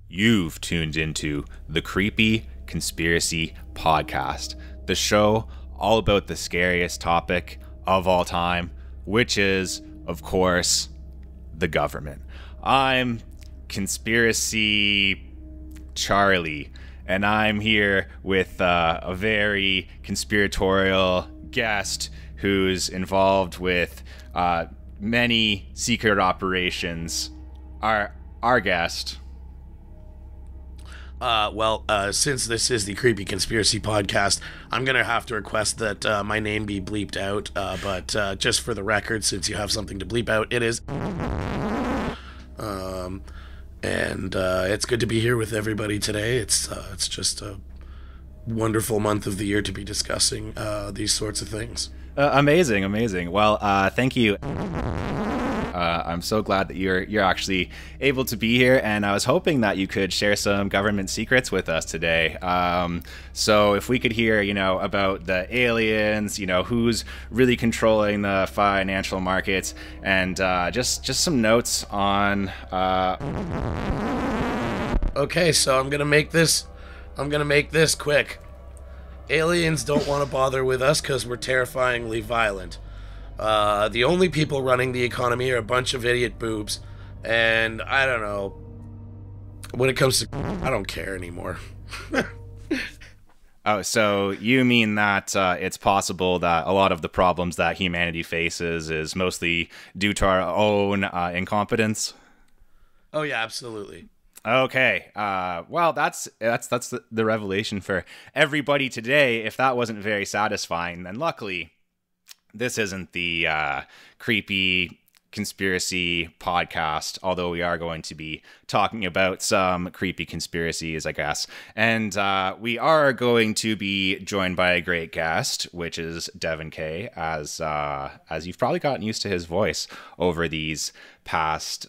You've tuned into the Creepy Conspiracy Podcast, the show all about the scariest topic of all time, which is, of course, the government. I'm Conspiracy Charlie, and I'm here with a very conspiratorial guest who's involved with many secret operations. Our guest. Since this is the Creepy Conspiracy Podcast, I'm going to have to request that my name be bleeped out, but just for the record, since you have something to bleep out, it is. It's good to be here with everybody today. It's just a wonderful month of the year to be discussing these sorts of things. Amazing. Well, thank you. I'm so glad that you're actually able to be here, and I was hoping that you could share some government secrets with us today. So if we could hear, about the aliens, who's really controlling the financial markets, and just some notes on. Okay, so I'm gonna make this quick. Aliens don't want to bother with us because we're terrifyingly violent. The only people running the economy are a bunch of idiot boobs, and I don't know. When it comes to, I don't care anymore. Oh, so you mean that it's possible that a lot of the problems that humanity faces is mostly due to our own incompetence? Oh yeah, absolutely. Okay. Well, that's the revelation for everybody today. If that wasn't very satisfying, then luckily this isn't the creepy conspiracy podcast, although we are going to be talking about some creepy conspiracies, I guess. And we are going to be joined by a great guest, which is Deven Kay, as you've probably gotten used to his voice over these past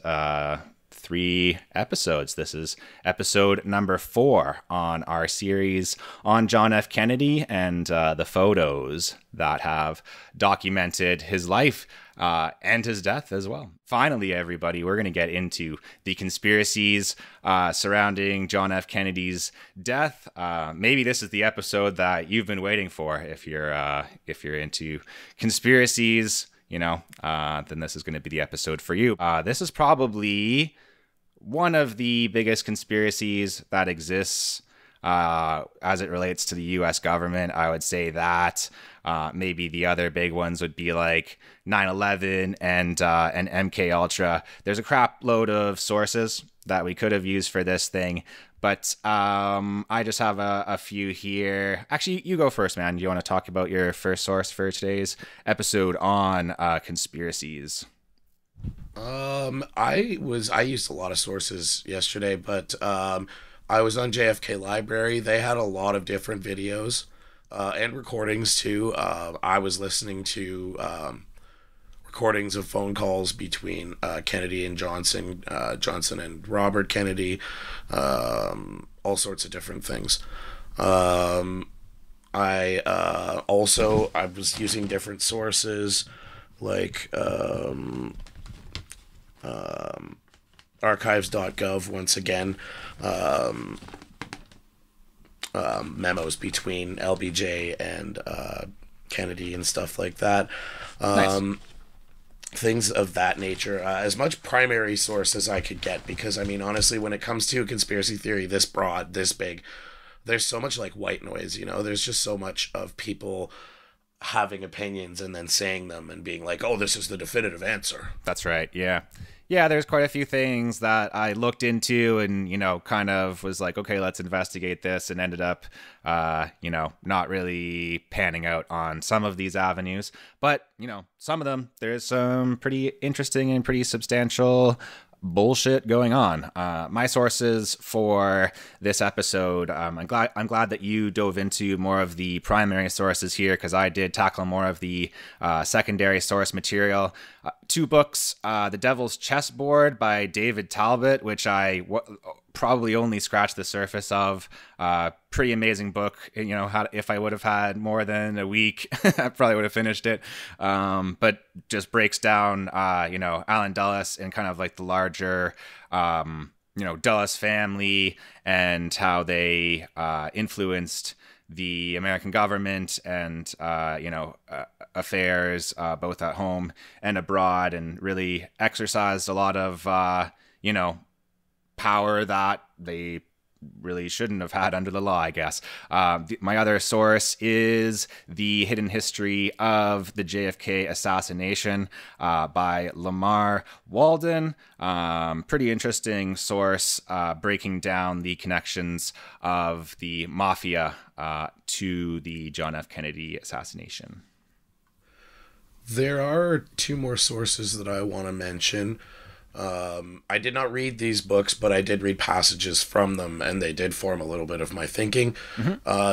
3 episodes. This is episode number 4 on our series on John F. Kennedy and the photos that have documented his life and his death as well. Finally, everybody, we're going to get into the conspiracies surrounding John F. Kennedy's death. Maybe this is the episode that you've been waiting for if you're into conspiracies. Then this is going to be the episode for you. This is probably one of the biggest conspiracies that exists as it relates to the U.S. government. I would say that maybe the other big ones would be like 9/11 and MK Ultra. There's a crap load of sources that we could have used for this thing, but I just have a few here. Actually, you go first, man. Do you want to talk about your first source for today's episode on conspiracies? I used a lot of sources yesterday, but I was on JFK Library. They had a lot of different videos and recordings too. I was listening to recordings of phone calls between Kennedy and Johnson and Robert Kennedy, all sorts of different things. I was using different sources like archives.gov once again, memos between LBJ and Kennedy and stuff like that. Nice. Things of that nature, as much primary source as I could get, because honestly, when it comes to conspiracy theory this broad, this big, there's so much like white noise. There's just so much of people having opinions and then saying them and being like, oh, this is the definitive answer. That's right. Yeah, there's quite a few things that I looked into and, kind of was like, okay, let's investigate this, and ended up, not really panning out on some of these avenues. But, some of them, there's some pretty interesting and pretty substantial bullshit going on. My sources for this episode, I'm glad that you dove into more of the primary sources here, because I did tackle more of the secondary source material. 2 books, The Devil's Chessboard by David Talbot, which I probably only scratched the surface of. Pretty amazing book. If I would have had more than a week, I probably would have finished it. But just breaks down, Alan Dulles and kind of like the larger Dulles family and how they influenced the American government and affairs both at home and abroad, and really exercised a lot of power that they really shouldn't have had under the law, I guess. My other source is The Hidden History of the JFK Assassination by Lamar Walden. Pretty interesting source, breaking down the connections of the mafia to the John F. Kennedy assassination. There are two more sources that I want to mention. I did not read these books, but I did read passages from them, and they did form a little bit of my thinking.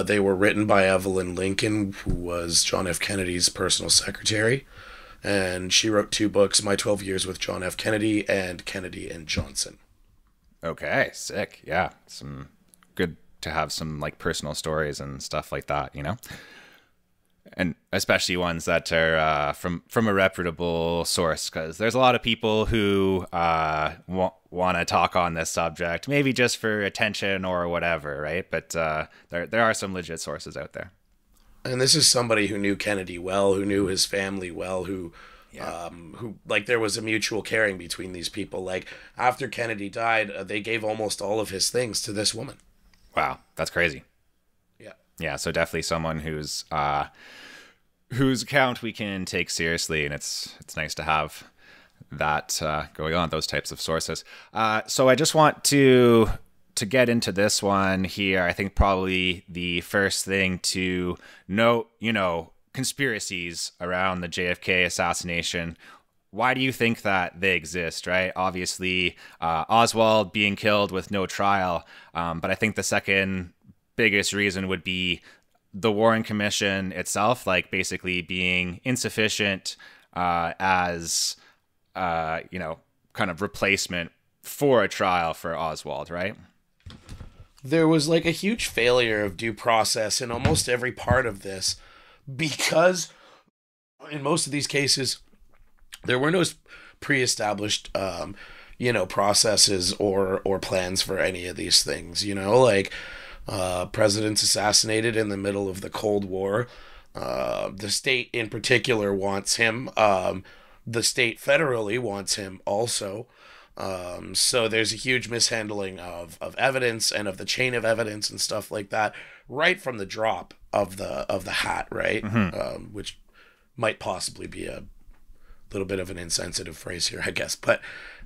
They were written by Evelyn Lincoln, who was John F. Kennedy's personal secretary, and she wrote two books, My 12 Years with John F. Kennedy and Kennedy and Johnson. Okay, sick. Yeah, some good to have some personal stories and stuff like that, and especially ones that are from a reputable source, because there's a lot of people who want to talk on this subject, maybe just for attention or whatever, right? But there are some legit sources out there. And this is somebody who knew Kennedy well, who knew his family well, who there was a mutual caring between these people. After Kennedy died, they gave almost all of his things to this woman. Wow, that's crazy. Yeah, so definitely someone whose account we can take seriously, and it's nice to have that going on, those types of sources. So I just want to get into this one here. I think probably the first thing to note, conspiracies around the JFK assassination. Why do you think that they exist, right? Obviously, Oswald being killed with no trial, but I think the second biggest reason would be the Warren Commission itself, basically being insufficient as kind of replacement for a trial for Oswald, right? There was a huge failure of due process in almost every part of this, because in most of these cases there were no pre-established processes or plans for any of these things. Presidents assassinated in the middle of the Cold War. The state in particular wants him. The state federally wants him also. So there's a huge mishandling of evidence and of the chain of evidence and stuff like that, right from the drop of the hat, right? Which might possibly be a little bit of an insensitive phrase here, I guess. But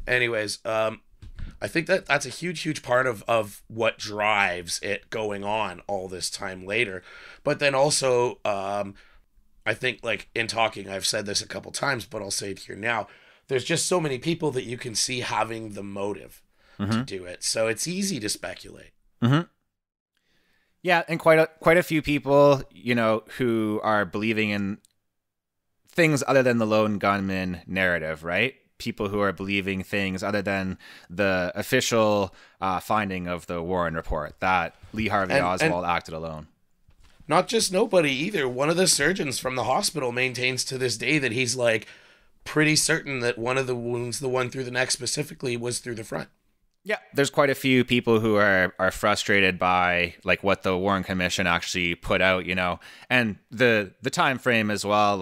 anyways, I think that's a huge part of what drives it going on all this time later. But then also, I think in talking, I've said this a couple times, but I'll say it here now. There's just so many people that you can see having the motive to do it. So it's easy to speculate. Yeah, and quite a few people, who are believing in things other than the lone gunman narrative, right? People who are believing things other than the official finding of the Warren report, that Lee Harvey Oswald acted alone. Not just nobody either. One of the surgeons from the hospital maintains to this day that he's pretty certain that one of the wounds, the one through the neck specifically, was through the front. Yeah, there's quite a few people who are frustrated by what the Warren Commission actually put out, and the time frame as well,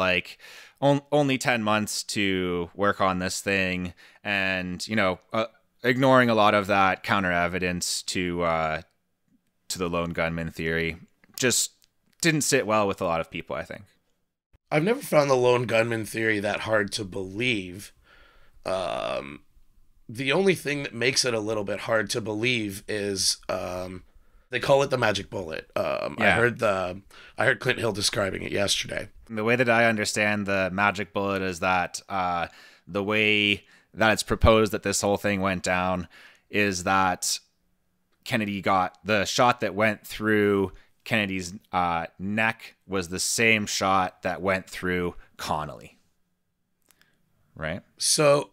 only 10 months to work on this thing, and ignoring a lot of that counter evidence to the lone gunman theory just didn't sit well with a lot of people, I think. I've never found the lone gunman theory that hard to believe. The only thing that makes it a little bit hard to believe is they call it the magic bullet. I heard Clint Hill describing it yesterday. The way that I understand the magic bullet is that the way that it's proposed that this whole thing went down is that Kennedy got the shot that went through Kennedy's neck was the same shot that went through Connolly. Right? So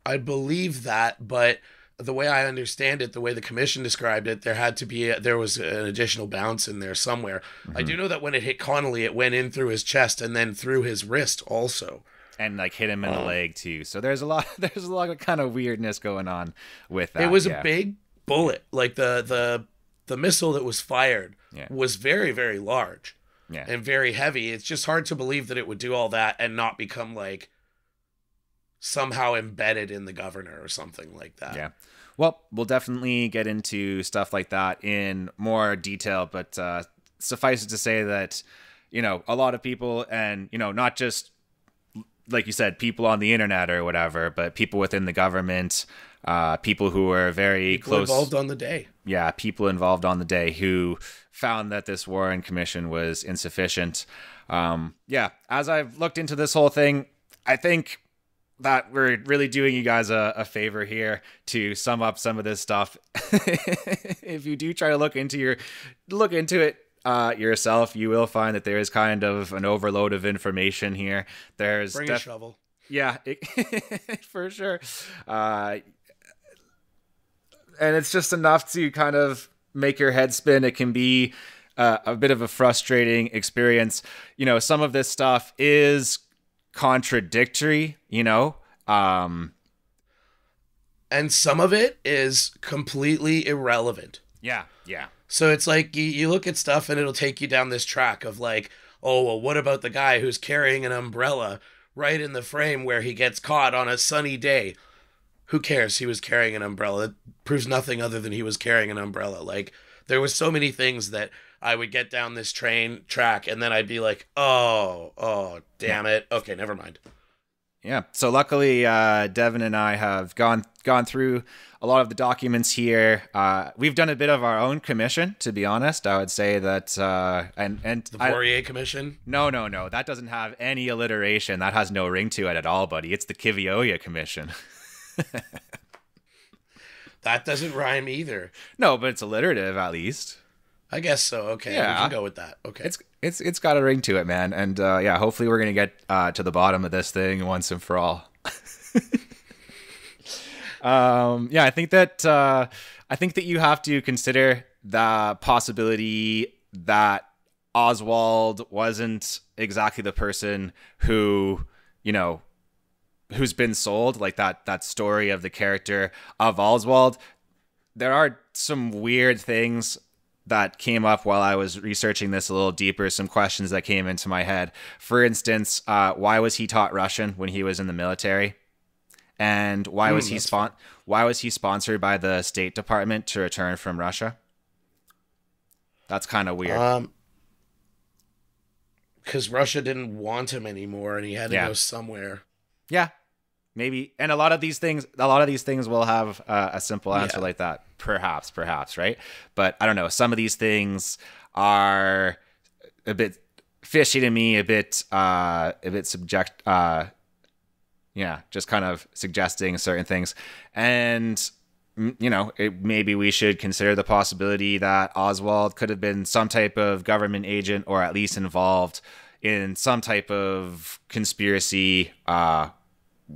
I believe that, but the way I understand it, the way the commission described it, there was an additional bounce in there somewhere. I do know that when it hit Connolly, it went in through his chest and then through his wrist also. and like hit him in the leg too. So there's a lot of kind of weirdness going on with that. It was a big bullet. Like the missile that was fired was very, very large and very heavy. It's just hard to believe that it would do all that and not become like somehow embedded in the governor or something like that. Yeah. Well, we'll definitely get into stuff like that in more detail, but suffice it to say that, you know, a lot of people, and, you know, not just, like you said, people on the internet or whatever, but people within the government, people who were very close. Involved on the day. Yeah, people involved on the day who found that this Warren Commission was insufficient. As I've looked into this whole thing, I think that we're really doing you guys a favor here to sum up some of this stuff. If you do try to look into it yourself, you will find that there is kind of an overload of information here. Bring a shovel. Yeah, for sure. And it's just enough to kind of make your head spin. It can be a bit of a frustrating experience. You know, some of this stuff is contradictory, you know, and some of it is completely irrelevant. Yeah. So it's like you look at stuff and it'll take you down this track of like, oh, well, what about the guy who's carrying an umbrella right in the frame where he gets caught on a sunny day? Who cares? He was carrying an umbrella. It proves nothing other than he was carrying an umbrella. Like, there was so many things that I would get down this train track and then I'd be like, oh, damn it. Okay, never mind. Yeah. So luckily, Deven and I have gone through a lot of the documents here. We've done a bit of our own commission, to be honest. I would say that, and the Fourier Commission. No. That doesn't have any alliteration. That has no ring to it at all, buddy. It's the Kivioya Commission. That doesn't rhyme either. No, but it's alliterative at least. I guess so. Okay, yeah. We can go with that. Okay, it's got a ring to it, man. And hopefully we're gonna get to the bottom of this thing once and for all. I think that you have to consider the possibility that Oswald wasn't exactly the person who, you know, who's been sold, like that story of the character of Oswald. There are some weird things that came up while I was researching this a little deeper, some questions that came into my head. For instance, why was he taught Russian when he was in the military? And why was he sponsored by the State Department to return from Russia? That's kind of weird. Because Russia didn't want him anymore and he had to go somewhere. Yeah, maybe. And a lot of these things will have a simple answer like that. Perhaps, right? But I don't know. Some of these things are a bit fishy to me, a bit subject. Just kind of suggesting certain things. And, you know, maybe we should consider the possibility that Oswald could have been some type of government agent or at least involved in some type of conspiracy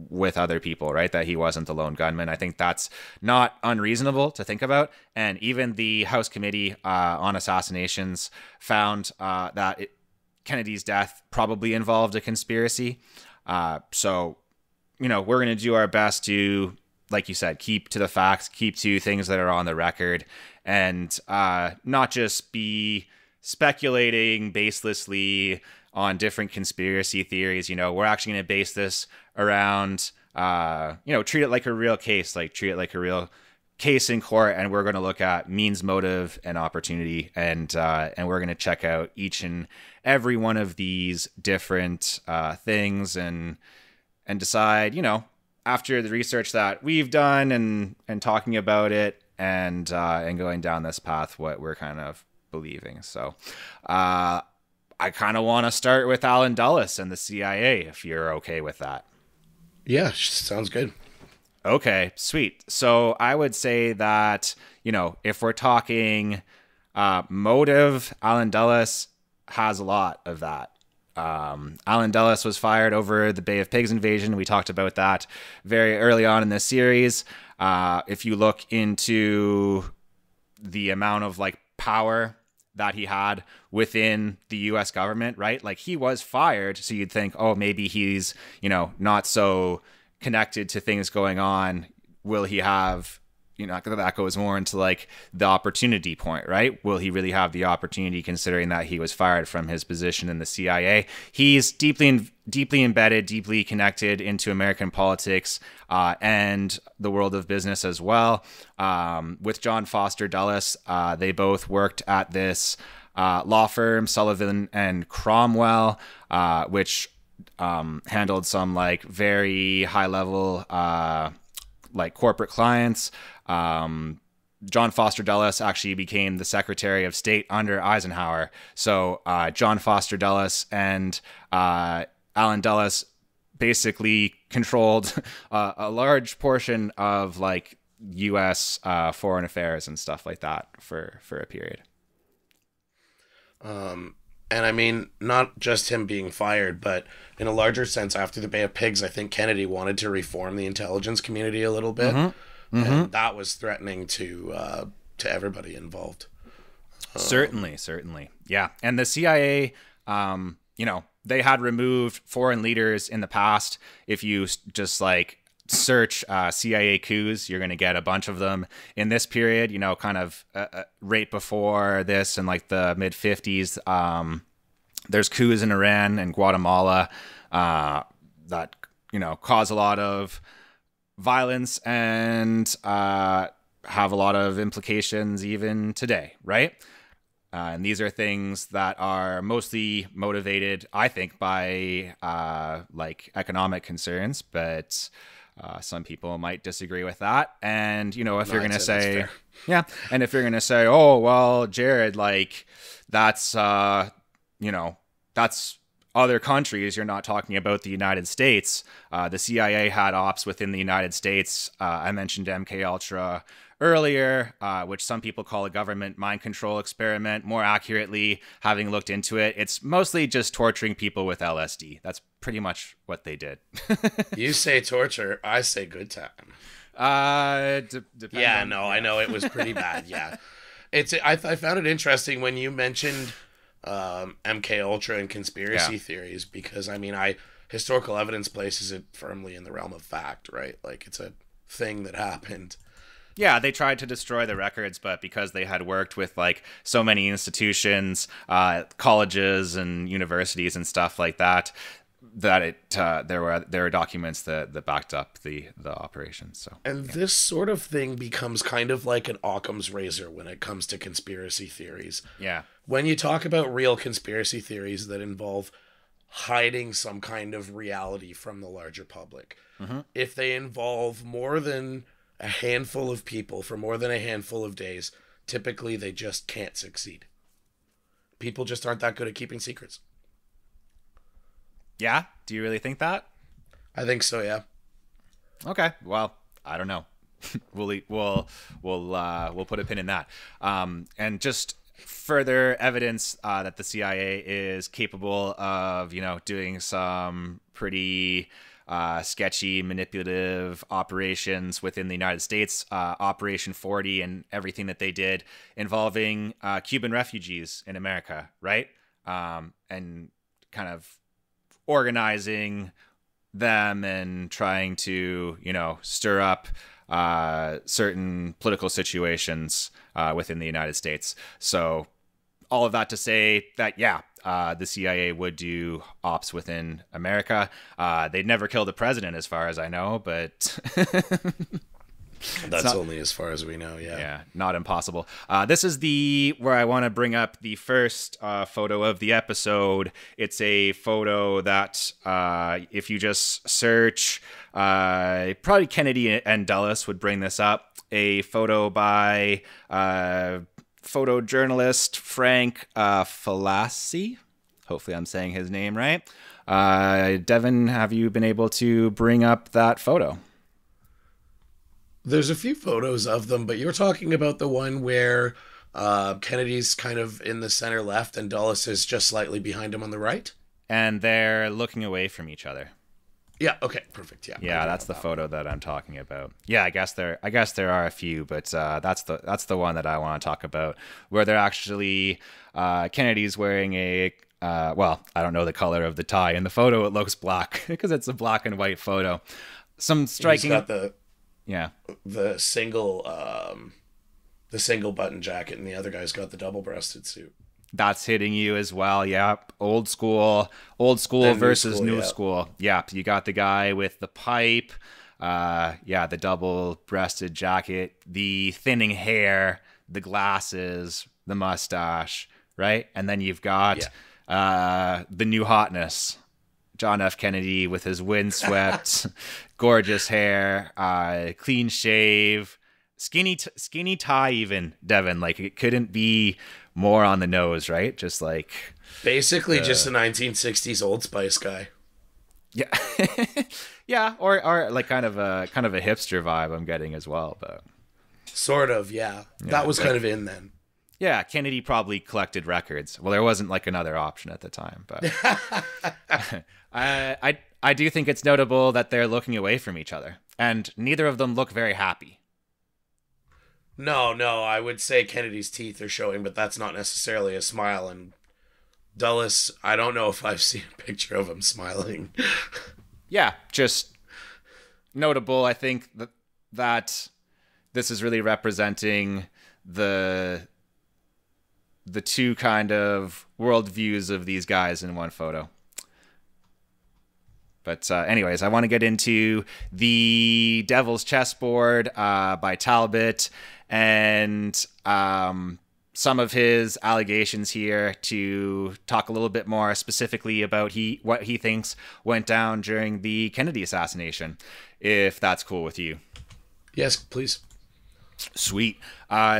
with other people, right? That he wasn't the lone gunman. I think that's not unreasonable to think about. And even the House Committee on Assassinations found that Kennedy's death probably involved a conspiracy. So, you know, we're going to do our best to, like you said, keep to the facts, keep to things that are on the record, and not just be speculating baselessly on different conspiracy theories. You know, we're actually going to base this around, treat it like a real case, treat it like a real case in court, and we're going to look at means, motive, and opportunity, and we're going to check out each and every one of these different things and decide, you know, after the research that we've done and talking about it and going down this path, what we're kind of believing. So I kind of want to start with Allen Dulles and the CIA, if you're okay with that. Yeah, sounds good. Okay, sweet. So I would say that, you know, if we're talking motive, Allen Dulles has a lot of that. Allen Dulles was fired over the Bay of Pigs invasion. We talked about that very early on in this series. If you look into the amount of power that he had within the US government, right? Like, he was fired, so you'd think, oh, maybe he's, not so connected to things going on. Will he have, that goes more into like the opportunity point, right? Will he really have the opportunity, considering that he was fired from his position in the CIA? He's deeply embedded, deeply connected into American politics and the world of business as well. With John Foster Dulles, they both worked at this law firm, Sullivan and Cromwell, which handled some like very high level like corporate clients. John Foster Dulles actually became the Secretary of State under Eisenhower. So John Foster Dulles and Allen Dulles basically controlled a large portion of like U.S. foreign affairs and stuff like that for a period. And I mean, not just him being fired, but in a larger sense, after the Bay of Pigs, I think Kennedy wanted to reform the intelligence community a little bit. And that was threatening to everybody involved. Certainly. Yeah. And the CIA, they had removed foreign leaders in the past. If you just like search CIA coups, you're going to get a bunch of them in this period, kind of right before this in like the mid 50s. There's coups in Iran and Guatemala that, cause a lot of violence and have a lot of implications even today, right? And these are things that are mostly motivated, I think, by like economic concerns, but some people might disagree with that. And, if you're going to say, and if you're going to say, oh, well, Jared, like that's, that's other countries, you're not talking about the United States. The CIA had ops within the United States. I mentioned MK Ultra earlier, which some people call a government mind control experiment. More accurately, having looked into it, it's mostly just torturing people with LSD. That's pretty much what they did. You say torture, I say good time. I know it was pretty bad. Yeah, I found it interesting when you mentioned MK Ultra and conspiracy theories, because I mean, historical evidence places it firmly in the realm of fact, right? Like, it's a thing that happened. Yeah, they tried to destroy the records, but because they had worked with like so many institutions, colleges and universities and stuff like that, there were documents that backed up the operations. So, and this sort of thing becomes kind of like an Occam's razor when it comes to conspiracy theories. Yeah. When you talk about real conspiracy theories that involve hiding some kind of reality from the larger public, if they involve more than a handful of people for more than a handful of days, typically they just can't succeed. People just aren't that good at keeping secrets. Yeah? Do you really think that? I think so, yeah. Okay. Well, I don't know. We'll put a pin in that. And just further evidence that the CIA is capable of, doing some pretty sketchy, manipulative operations within the United States. Operation 40 and everything that they did involving Cuban refugees in America, right? And kind of organizing them and trying to, stir up certain political situations within the United States. So all of that to say that, the CIA would do ops within America. They'd never killed a president, as far as I know, but that's only as far as we know. Yeah, not impossible. This is where I want to bring up the first photo of the episode. It's a photo that if you just search, probably Kennedy and Dulles would bring this up. A photo by photojournalist Frank Falassi. Hopefully I'm saying his name right. Deven, have you been able to bring up that photo? There's a few photos of them, but you're talking about the one where Kennedy's kind of in the center left and Dulles is just slightly behind him on the right? And they're looking away from each other. Yeah. Okay. Perfect. Yeah. Yeah, that's the photo that I'm talking about. Yeah, I guess there are a few, but that's the one that I want to talk about, where they're actually Kennedy's wearing a well, I don't know the color of the tie in the photo. It looks black because it's a black and white photo. Some striking. He's got the yeah the single button jacket, and the other guy's got the double breasted suit. That's hitting you as well. Yeah, old school versus new school. Yeah, you got the guy with the pipe, the double-breasted jacket, the thinning hair, the glasses, the mustache, right? And then you've got the new hotness, John F. Kennedy with his windswept, gorgeous hair, clean shave, skinny tie even, Deven. Like, it couldn't be more on the nose, right? Just like basically just a 1960s Old Spice guy. Yeah. Yeah, or like kind of a hipster vibe I'm getting as well, but sort of, yeah. That was kind of in then. Yeah, Kennedy probably collected records. Well, there wasn't like another option at the time, but I do think it's notable that they're looking away from each other, and neither of them look very happy. No, I would say Kennedy's teeth are showing, but that's not necessarily a smile. And Dulles, I don't know if I've seen a picture of him smiling. Yeah, just notable. I think that this is really representing the two kind of worldviews of these guys in one photo. But anyways, I want to get into the Devil's Chessboard by Talbot and some of his allegations here, to talk a little bit more specifically about what he thinks went down during the Kennedy assassination, if that's cool with you. Yes, please. Sweet.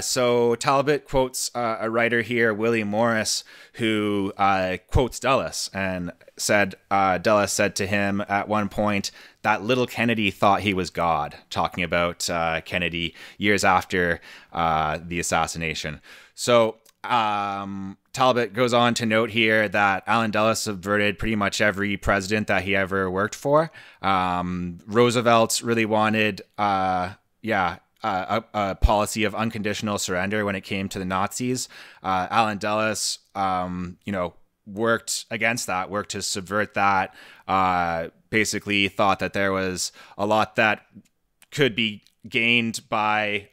So Talbot quotes a writer here, Willie Morris, who quotes Dulles and said, Dulles said to him at one point that little Kennedy thought he was God, talking about Kennedy years after the assassination. So Talbot goes on to note here that Allen Dulles subverted pretty much every president that he ever worked for. Roosevelt really wanted, a policy of unconditional surrender when it came to the Nazis. Allen Dulles, worked against that, worked to subvert that, basically thought that there was a lot that could be gained by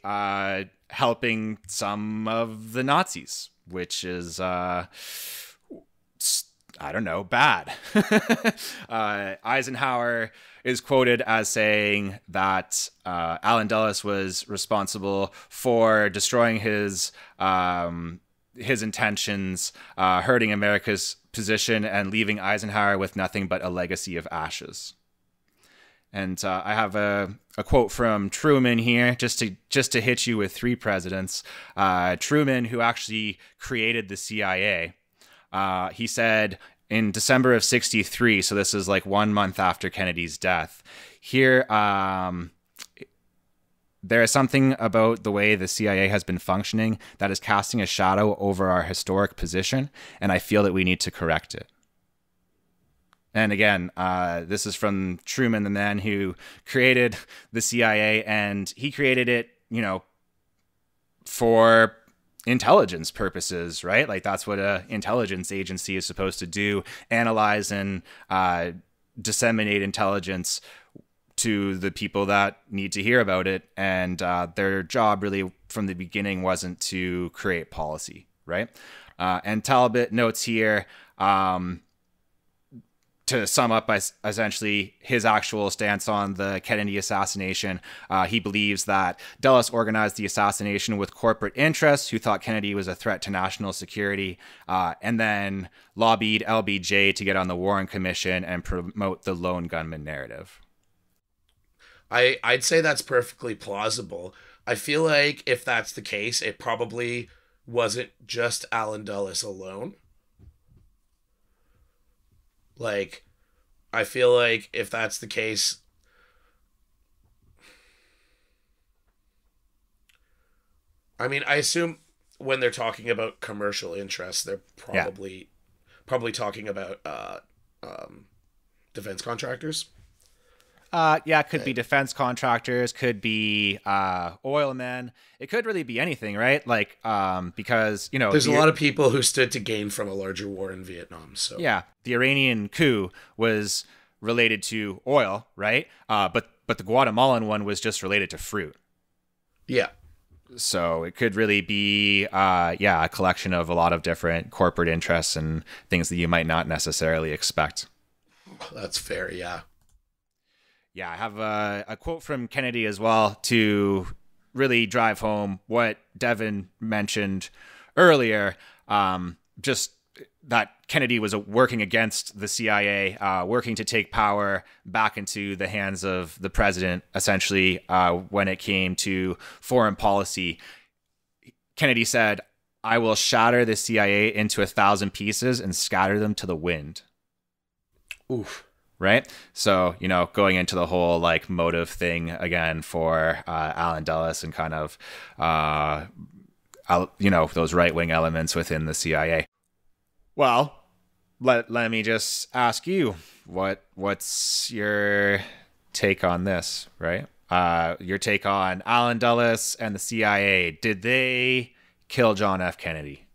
helping some of the Nazis, which is, I don't know, bad. Eisenhower is quoted as saying that Allen Dulles was responsible for destroying his intentions, hurting America's position, and leaving Eisenhower with nothing but a legacy of ashes. And I have a quote from Truman here, just to hit you with three presidents. Truman, who actually created the CIA, he said in December of '63, so this is like 1 month after Kennedy's death, here, there is something about the way the CIA has been functioning that is casting a shadow over our historic position, and I feel that we need to correct it. And again, this is from Truman, the man who created the CIA, and he created it, for intelligence purposes, right? Like, that's what an intelligence agency is supposed to do: analyze and disseminate intelligence to the people that need to hear about it. And their job really from the beginning wasn't to create policy, right? And Talbot notes here, to sum up essentially his actual stance on the Kennedy assassination, he believes that Dulles organized the assassination with corporate interests who thought Kennedy was a threat to national security, and then lobbied LBJ to get on the Warren Commission and promote the lone gunman narrative. I'd say that's perfectly plausible. I feel like if that's the case, it probably wasn't just Allen Dulles alone. Like, I feel like if that's the case, I mean, I assume when they're talking about commercial interests, they're probably talking about defense contractors. Yeah, it could be defense contractors, could be oil men. It could really be anything, right? Like, because, There's a lot of people who stood to gain from a larger war in Vietnam. So yeah, the Iranian coup was related to oil, right? But the Guatemalan one was just related to fruit. yeah. So it could really be, a collection of a lot of different corporate interests and things that you might not necessarily expect. That's fair, yeah. Yeah, I have a quote from Kennedy as well to really drive home what Deven mentioned earlier. Just that Kennedy was working against the CIA, working to take power back into the hands of the president, essentially, when it came to foreign policy. Kennedy said, "I will shatter the CIA into 1,000 pieces and scatter them to the wind." Oof. Right? So, going into the whole like motive thing again for Allen Dulles and kind of, those right-wing elements within the CIA. Well, let me just ask you, what's your take on this, right? Your take on Allen Dulles and the CIA. Did they kill John F. Kennedy?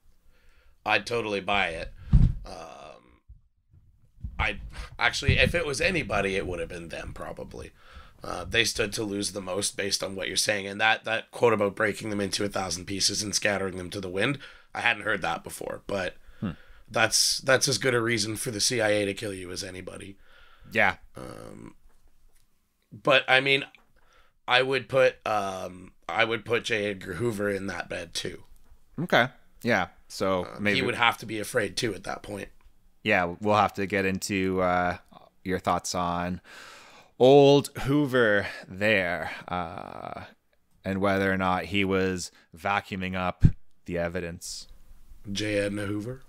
I'd totally buy it. I actually, if it was anybody, it would have been them probably. They stood to lose the most based on what you're saying, and that quote about breaking them into 1,000 pieces and scattering them to the wind, I hadn't heard that before, but that's as good a reason for the CIA to kill you as anybody. Yeah. But I mean, I would put J. Edgar Hoover in that bed too. Okay. Yeah. So maybe he would have to be afraid too at that point. Yeah, we'll have to get into your thoughts on old Hoover there, and whether or not he was vacuuming up the evidence. J. Edgar Hoover.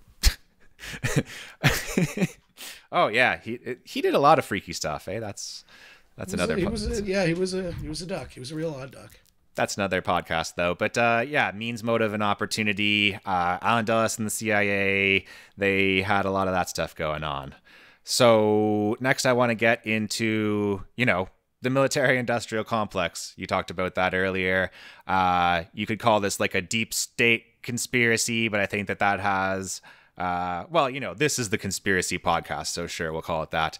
Oh yeah, he did a lot of freaky stuff. That's another. He was a duck. He was a real odd duck. That's another podcast, though. But means, motive, and opportunity. Allen Dulles and the CIA, they had a lot of that stuff going on. So next I want to get into, the military-industrial complex. You talked about that earlier. You could call this like a deep state conspiracy, but I think that has... this is the conspiracy podcast, so sure, we'll call it that.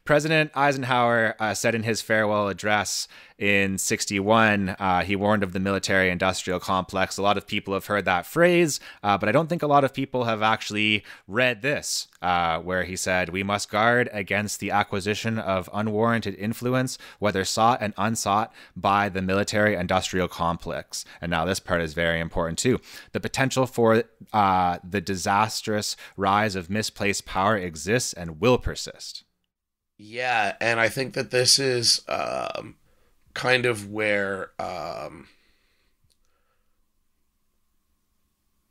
President Eisenhower said in his farewell address in 1961, he warned of the military-industrial complex. A lot of people have heard that phrase, but I don't think a lot of people have actually read this, where he said, "We must guard against the acquisition of unwarranted influence, whether sought and unsought, by the military-industrial complex." And now this part is very important too. "The potential for the disastrous rise of misplaced power exists and will persist." Yeah, and I think that this is kind of where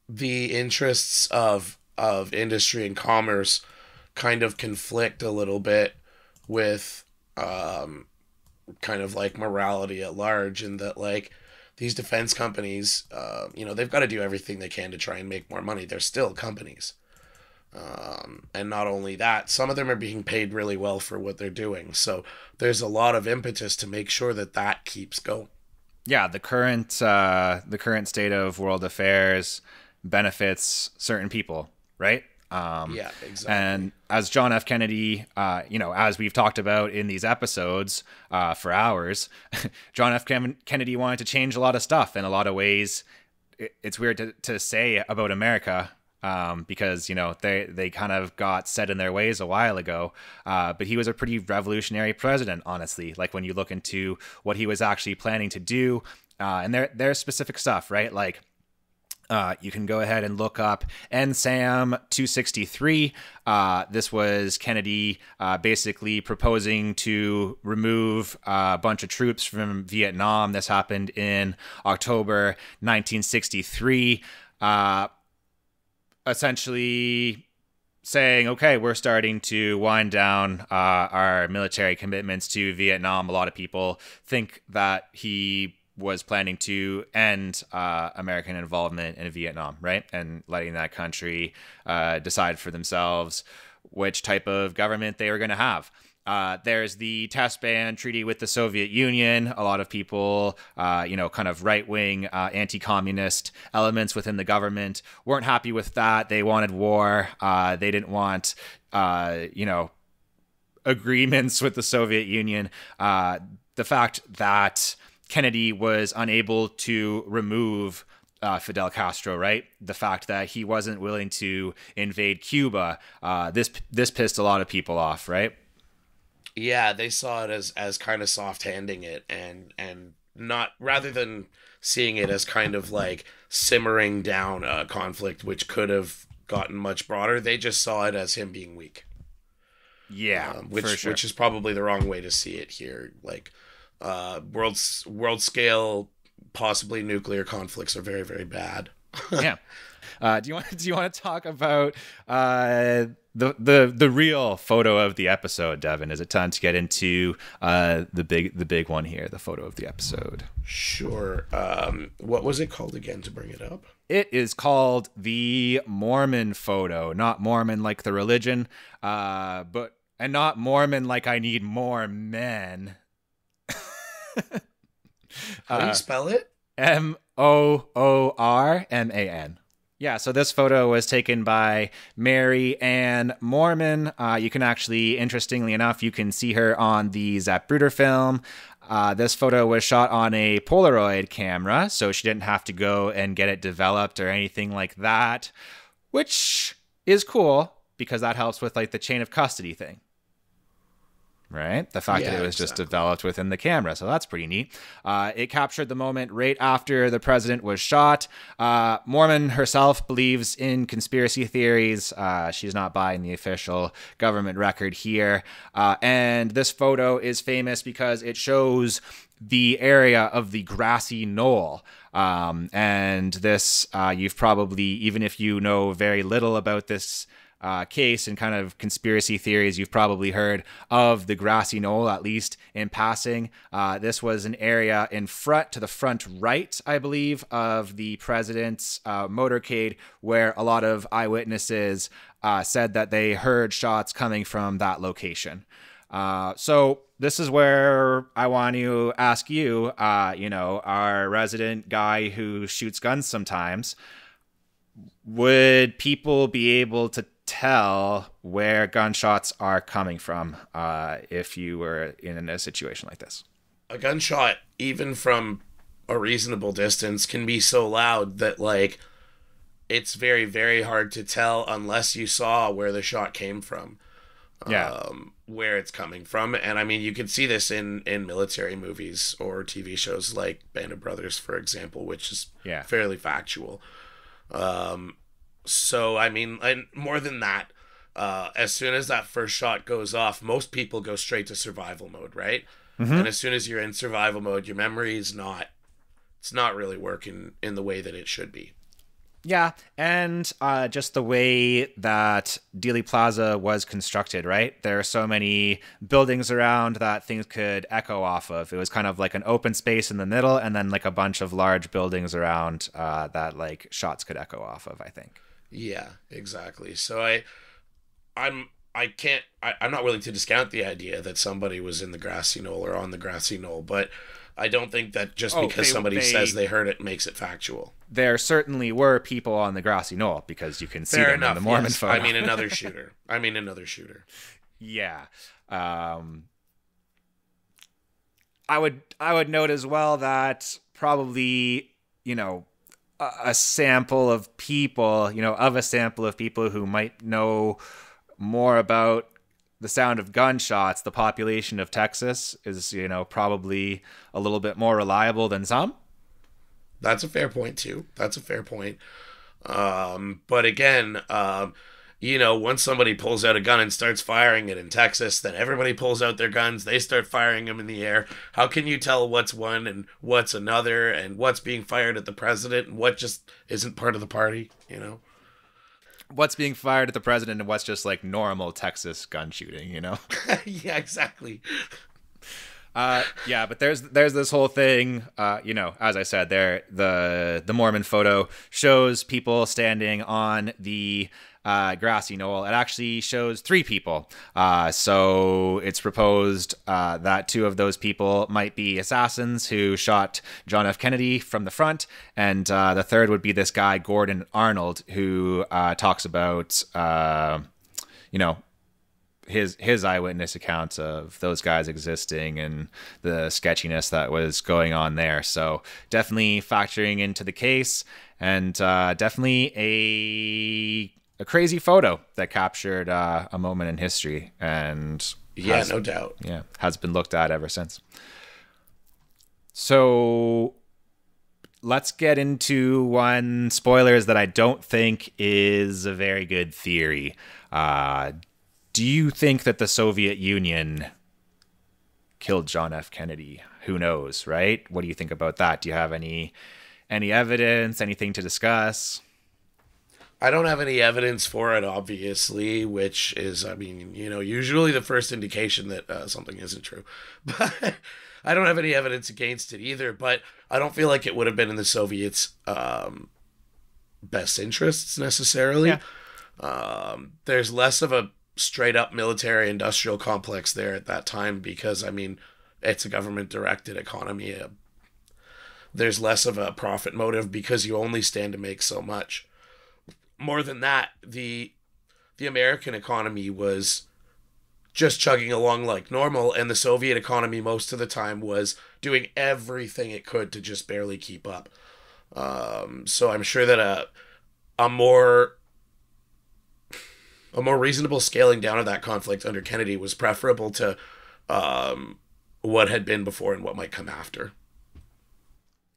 the interests of industry and commerce kind of conflict a little bit with kind of like morality at large, in that like these defense companies, they've got to do everything they can to try and make more money. They're still companies. And not only that, some of them are being paid really well for what they're doing. So there's a lot of impetus to make sure that keeps going. Yeah, the current state of world affairs benefits certain people, right? Yeah, exactly. And as John F. Kennedy, as we've talked about in these episodes for hours, John F. Kennedy wanted to change a lot of stuff in a lot of ways. It's weird to say about America, because they kind of got set in their ways a while ago, but he was a pretty revolutionary president, honestly. Like when you look into what he was actually planning to do, and there's specific stuff, right? Like you can go ahead and look up NSAM 263. This was Kennedy basically proposing to remove a bunch of troops from Vietnam. This happened in October 1963. Essentially saying, okay, we're starting to wind down our military commitments to Vietnam. A lot of people think that he was planning to end American involvement in Vietnam, right? And letting that country decide for themselves which type of government they were going to have. There's the test ban treaty with the Soviet Union. A lot of people, kind of right-wing anti-communist elements within the government weren't happy with that. They wanted war. They didn't want, agreements with the Soviet Union. The fact that Kennedy was unable to remove Fidel Castro, right? The fact that he wasn't willing to invade Cuba, this pissed a lot of people off, right? Yeah, they saw it as kind of soft handing it, and not, rather than seeing it as kind of like simmering down a conflict which could have gotten much broader. They just saw it as him being weak. Yeah, which for sure. which is probably the wrong way to see it here. Like, world scale, possibly nuclear conflicts are very, very bad. Yeah. Do you want to talk about the real photo of the episode, Deven? Is it time to get into the big one here, the photo of the episode? Sure. What was it called again, to bring it up? It is called the Mormon photo. Not Mormon like the religion, and not Mormon like I need more men. How do you spell it? Moorman. Yeah, so this photo was taken by Mary Ann Mormon. You can actually, interestingly enough, you can see her on the Zapruder film. This photo was shot on a Polaroid camera, so she didn't have to go and get it developed or anything like that, which is cool because that helps with like the chain of custody thing. Right? The fact that it was just developed within the camera. So that's pretty neat. It captured the moment right after the president was shot. Mormon herself believes in conspiracy theories. She's not buying the official government record here. And this photo is famous because it shows the area of the grassy knoll. And this, you've probably, even if you know very little about this case and kind of conspiracy theories, you've probably heard of the grassy knoll, at least in passing. This was an area to the front right, I believe, of the president's motorcade, where a lot of eyewitnesses said that they heard shots coming from that location. So this is where I want to ask you, our resident guy who shoots guns sometimes, would people be able to tell where gunshots are coming from if you were in a situation like this? A gunshot, even from a reasonable distance, can be so loud that, like, it's very, very hard to tell unless you saw where the shot came from. Where it's coming from. And I mean, you can see this in military movies or TV shows like Band of Brothers, for example, which is fairly factual. So, I mean, and more than that, as soon as that first shot goes off, most people go straight to survival mode, right? Mm-hmm. And as soon as you're in survival mode, your memory is it's not really working in the way that it should be. Yeah, and just the way that Dealey Plaza was constructed, right? There are so many buildings around that things could echo off of. It was kind of like an open space in the middle, and then like a bunch of large buildings around that like shots could echo off of, I think. Yeah, exactly. So I'm not willing to discount the idea that somebody was in the grassy knoll or on the grassy knoll, but I don't think that just because somebody says they heard it makes it factual. There certainly were people on the grassy knoll because you can see them in the Mormon photo. I mean another shooter. Yeah. I would note as well that probably, a sample of people, who might know more about the sound of gunshots, the population of Texas is, probably a little bit more reliable than some. That's a fair point too. But again, once somebody pulls out a gun and starts firing it in Texas, then everybody pulls out their guns. They start firing them in the air. How can you tell what's one and what's another and what's being fired at the president and what just isn't part of the party, What's being fired at the president and what's just like normal Texas gun shooting, Yeah, exactly. Yeah, but there's this whole thing. As I said, the Mormon photo shows people standing on the grassy knoll. It actually shows 3 people. So it's proposed that 2 of those people might be assassins who shot John F. Kennedy from the front, and the third would be this guy Gordon Arnold, who talks about his eyewitness accounts of those guys existing and the sketchiness that was going on there. So definitely factoring into the case, and definitely a crazy photo that captured a moment in history, and no doubt. Yeah, has been looked at ever since. So let's get into one spoilers that I don't think is a very good theory. Do you think that the Soviet Union killed John F. Kennedy? Who knows, right? What do you think about that? Do you have any evidence, anything to discuss? I don't have any evidence for it, obviously, which is, usually the first indication that something isn't true. But I don't have any evidence against it either, but I don't feel like it would have been in the Soviets' best interests necessarily. Yeah. There's less of a straight up military industrial complex there at that time because, it's a government directed economy. There's less of a profit motive because you only stand to make so much. More than that, the American economy was just chugging along like normal, and the Soviet economy most of the time was doing everything it could to just barely keep up. So I'm sure that a more reasonable scaling down of that conflict under Kennedy was preferable to what had been before and what might come after.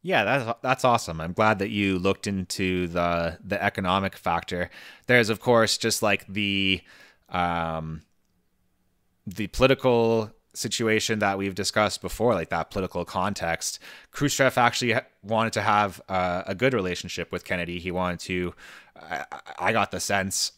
Yeah, that's awesome. I'm glad that you looked into the economic factor. There's, of course, just like the political situation that we've discussed before, like that political context. Khrushchev actually wanted to have a good relationship with Kennedy. He wanted to, I got the sense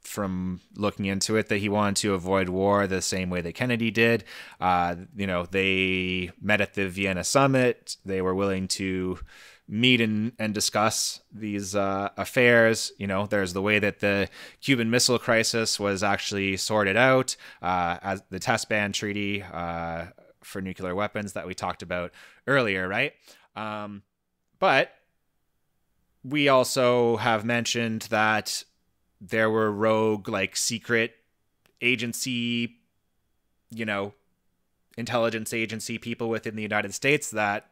from looking into it that he wanted to avoid war the same way that Kennedy did. They met at the Vienna summit. They were willing to meet and discuss these affairs. There's the way that the Cuban Missile Crisis was actually sorted out, as the test ban treaty for nuclear weapons that we talked about earlier, right? But we also have mentioned that there were rogue, like, secret agency, intelligence agency people within the United States that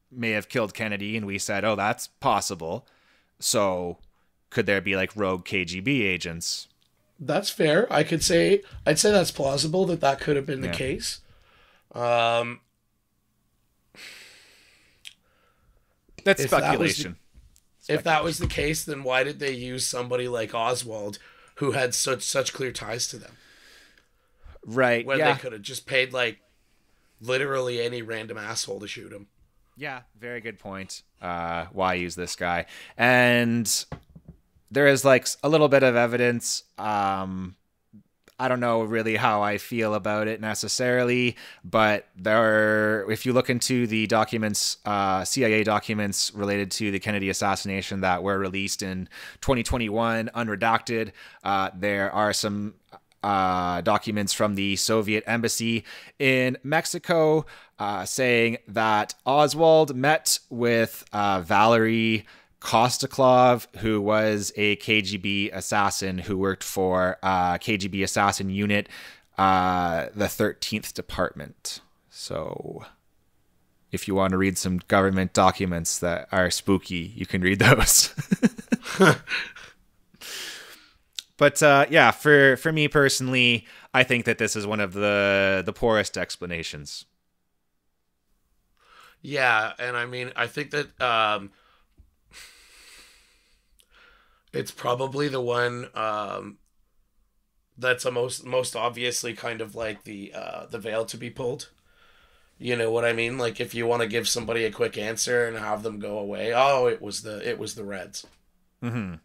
may have killed Kennedy, and we said, oh, that's possible. So could there be like rogue KGB agents? That's fair. I'd say that's plausible that could have been the case. That's speculation. If that was the case, then why did they use somebody like Oswald who had such clear ties to them? Right. When they could have just paid like literally any random asshole to shoot him. Yeah, very good point. Why use this guy? And there is like a little bit of evidence. I don't know really how I feel about it necessarily, but if you look into the documents, CIA documents related to the Kennedy assassination that were released in 2021, unredacted, there are some documents from the Soviet embassy in Mexico saying that Oswald met with Valery Kostoklov, who was a KGB assassin who worked for KGB assassin unit, the 13th Department. So if you want to read some government documents that are spooky, you can read those. But yeah, for me personally, I think that this is one of the poorest explanations. Yeah, and I think that it's probably the one that's a most obviously kind of like the veil to be pulled. You know what I mean? Like if you want to give somebody a quick answer and have them go away, oh, it was the Reds. Mm-hmm.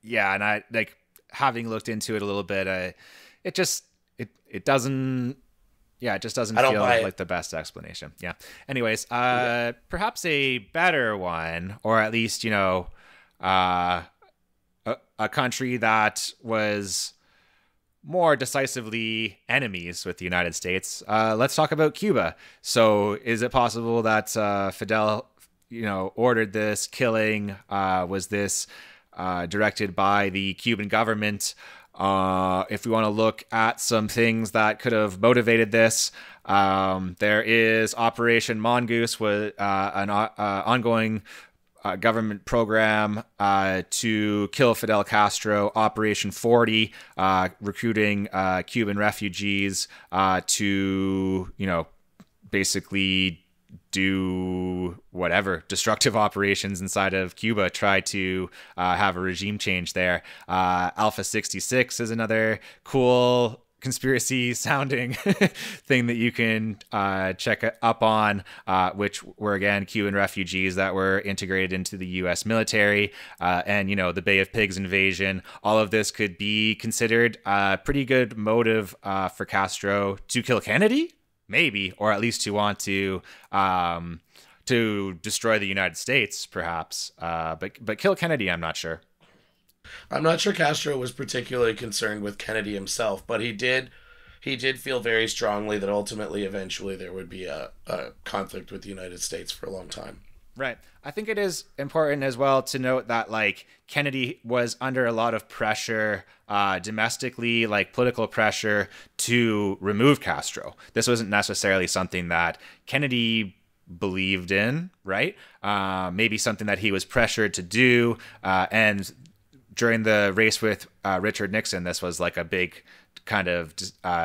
Yeah, and I like having looked into it a little bit. It doesn't Yeah, it just doesn't I don't feel buy it. like the best explanation. Yeah. Anyways, perhaps a better one, or at least, uh, a country that was more decisively enemies with the United States. Let's talk about Cuba. So, is it possible that Fidel, ordered this killing? Was this directed by the Cuban government? If we want to look at some things that could have motivated this, there is Operation Mongoose, was an ongoing government program to kill Fidel Castro. Operation 40, recruiting Cuban refugees to, basically do whatever destructive operations inside of Cuba, try to have a regime change there. Alpha 66 is another cool conspiracy sounding thing that you can check up on, which were again Cuban refugees that were integrated into the US military, and the Bay of Pigs invasion. All of this could be considered a pretty good motive for Castro to kill Kennedy, maybe, or at least to want to destroy the United States, perhaps. But kill Kennedy, I'm not sure. I'm not sure Castro was particularly concerned with Kennedy himself, but he did feel very strongly that ultimately, eventually, there would be a conflict with the United States for a long time. Right. I think it is important as well to note that Kennedy was under a lot of pressure domestically, political pressure to remove Castro. This wasn't necessarily something that Kennedy believed in, right? Maybe something that he was pressured to do. And during the race with Richard Nixon, this was a big kind of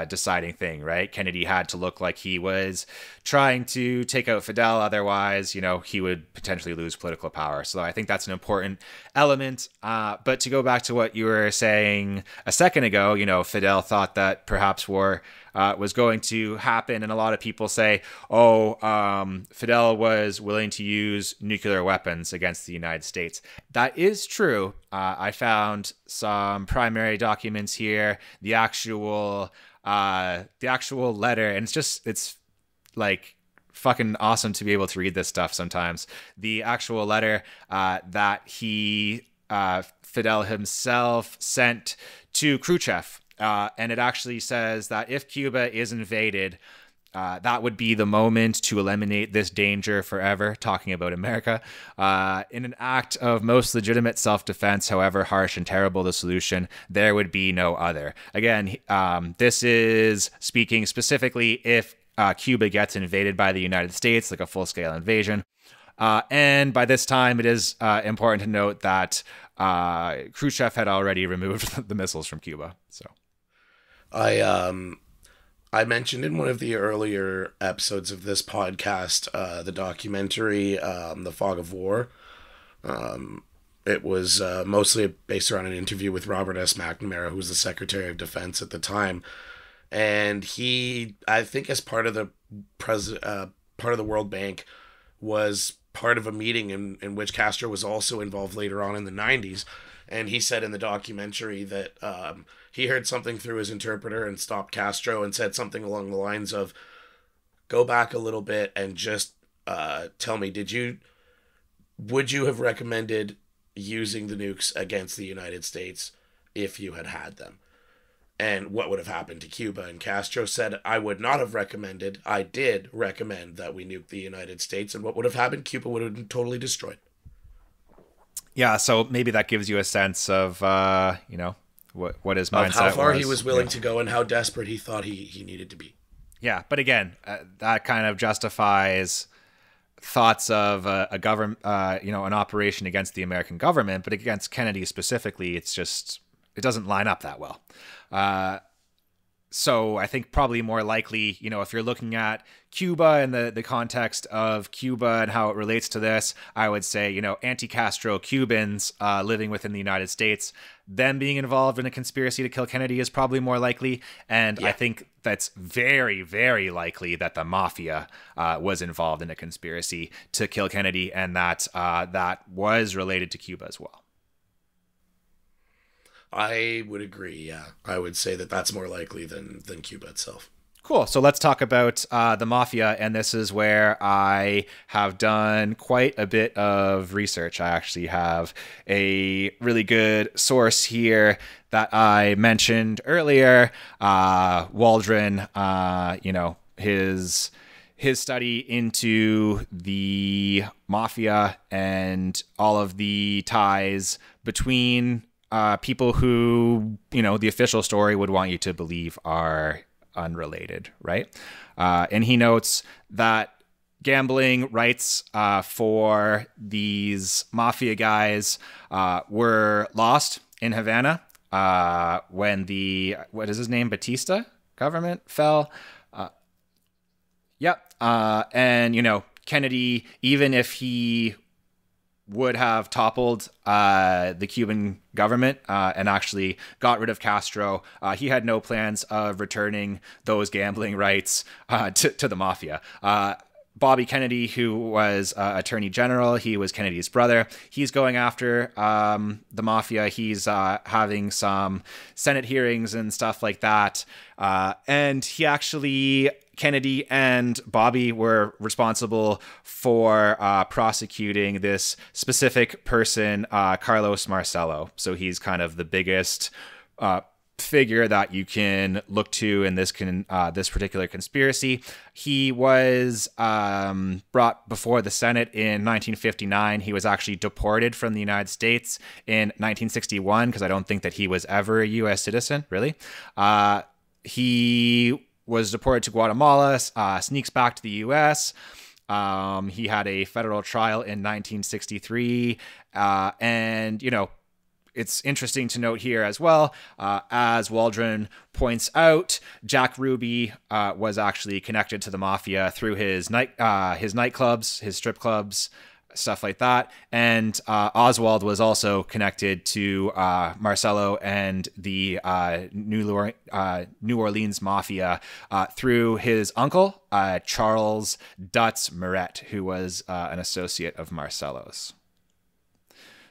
deciding thing, right? Kennedy had to look like he was trying to take out Fidel. Otherwise, he would potentially lose political power. So I think that's an important element. But to go back to what you were saying a second ago, Fidel thought that perhaps war was going to happen. And a lot of people say, Fidel was willing to use nuclear weapons against the United States. That is true. I found some primary documents here, the actual letter, and it's fucking awesome to be able to read this stuff sometimes. The actual letter that Fidel himself sent to Khrushchev. And it actually says that if Cuba is invaded, that would be the moment to eliminate this danger forever, talking about America. In an act of most legitimate self-defense, however harsh and terrible the solution, there would be no other. Again, this is speaking specifically if Cuba gets invaded by the United States, like a full-scale invasion. And by this time, it is important to note that Khrushchev had already removed the missiles from Cuba. So, I mentioned in one of the earlier episodes of this podcast the documentary "The Fog of War." It was mostly based around an interview with Robert S. McNamara, who was the Secretary of Defense at the time, and he, I think, as part of the part of the World Bank, was part of a meeting in which Castro was also involved later on in the 90s. And he said in the documentary that he heard something through his interpreter and stopped Castro and said something along the lines of, go back a little bit and just tell me, would you have recommended using the nukes against the United States if you had them? And what would have happened to Cuba? And Castro said, I would not have recommended. I did recommend that we nuke the United States. And what would have happened? Cuba would have been totally destroyed. Yeah, so maybe that gives you a sense of, what his mindset was. How far he was willing to go and how desperate he thought he needed to be. Yeah, but again, that kind of justifies thoughts of a government, an operation against the American government, but against Kennedy specifically, it doesn't line up that well. So I think probably more likely, if you're looking at Cuba and the context of Cuba and how it relates to this, I would say, anti-Castro Cubans living within the United States, them being involved in a conspiracy to kill Kennedy is probably more likely. And yeah. I think that's very, very likely that the mafia was involved in a conspiracy to kill Kennedy, and that was related to Cuba as well. I would agree, yeah. I would say that that's more likely than Cuba itself. Cool. So let's talk about the mafia, and this is where I have done quite a bit of research. I actually have a really good source here that I mentioned earlier. Waldron, his study into the mafia and all of the ties between people who, the official story would want you to believe are unrelated, right? And he notes that gambling rights for these mafia guys were lost in Havana when the, what is his name, Batista government fell. And, Kennedy, even if he would have toppled the Cuban government and actually got rid of Castro, he had no plans of returning those gambling rights to the mafia. Bobby Kennedy, who was Attorney General, he was Kennedy's brother. He's going after the mafia. He's having some Senate hearings and stuff like that. And he actually, Kennedy and Bobby were responsible for prosecuting this specific person, Carlos Marcello. So he's kind of the biggest figure that you can look to in this particular conspiracy. He was brought before the Senate in 1959. He was actually deported from the United States in 1961 because I don't think that he was ever a U.S. citizen, really. He was deported to Guatemala, sneaks back to the U.S. He had a federal trial in 1963, and, it's interesting to note here as well, as Waldron points out, Jack Ruby was actually connected to the mafia through his nightclubs, his strip clubs, stuff like that. And Oswald was also connected to Marcello and the New Orleans mafia through his uncle, Charles Dutz Moret, who was an associate of Marcello's.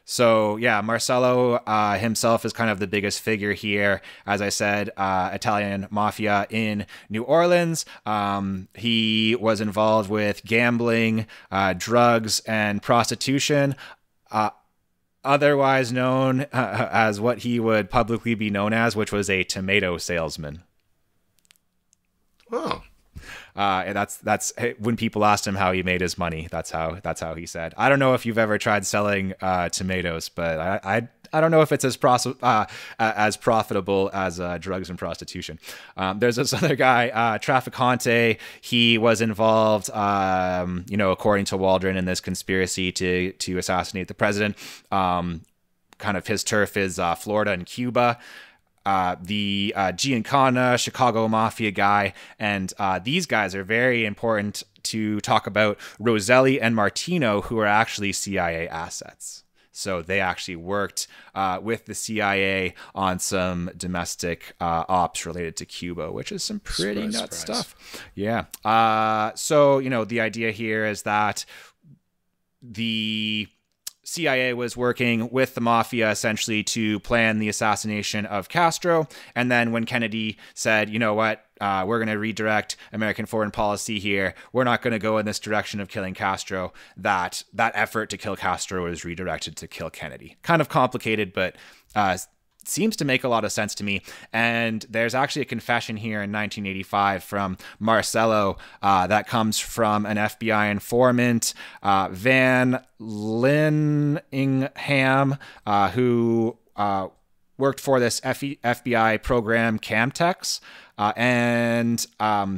So, yeah, Marcello himself is kind of the biggest figure here. As I said, Italian mafia in New Orleans. He was involved with gambling, drugs, and prostitution, otherwise known as what he would publicly be known as, which was a tomato salesman. Oh. And that's when people asked him how he made his money. That's how he said. I don't know if you've ever tried selling tomatoes, but I don't know if it's as profitable as drugs and prostitution. There's this other guy, Trafficante. He was involved, according to Waldron, in this conspiracy to assassinate the president. Kind of his turf is Florida and Cuba. The Giancana, Chicago Mafia guy, and these guys are very important to talk about. Roselli and Martino, who are actually CIA assets. So they actually worked with the CIA on some domestic ops related to Cuba, which is some pretty nuts stuff. Yeah. So, the idea here is that the CIA was working with the mafia essentially to plan the assassination of Castro. And then when Kennedy said, you know what, we're going to redirect American foreign policy here. We're not going to go in this direction of killing Castro. That effort to kill Castro was redirected to kill Kennedy. Kind of complicated, but seems to make a lot of sense to me. And there's actually a confession here in 1985 from Marcello that comes from an FBI informant, Van Linningham, who worked for this FBI program Camtex. And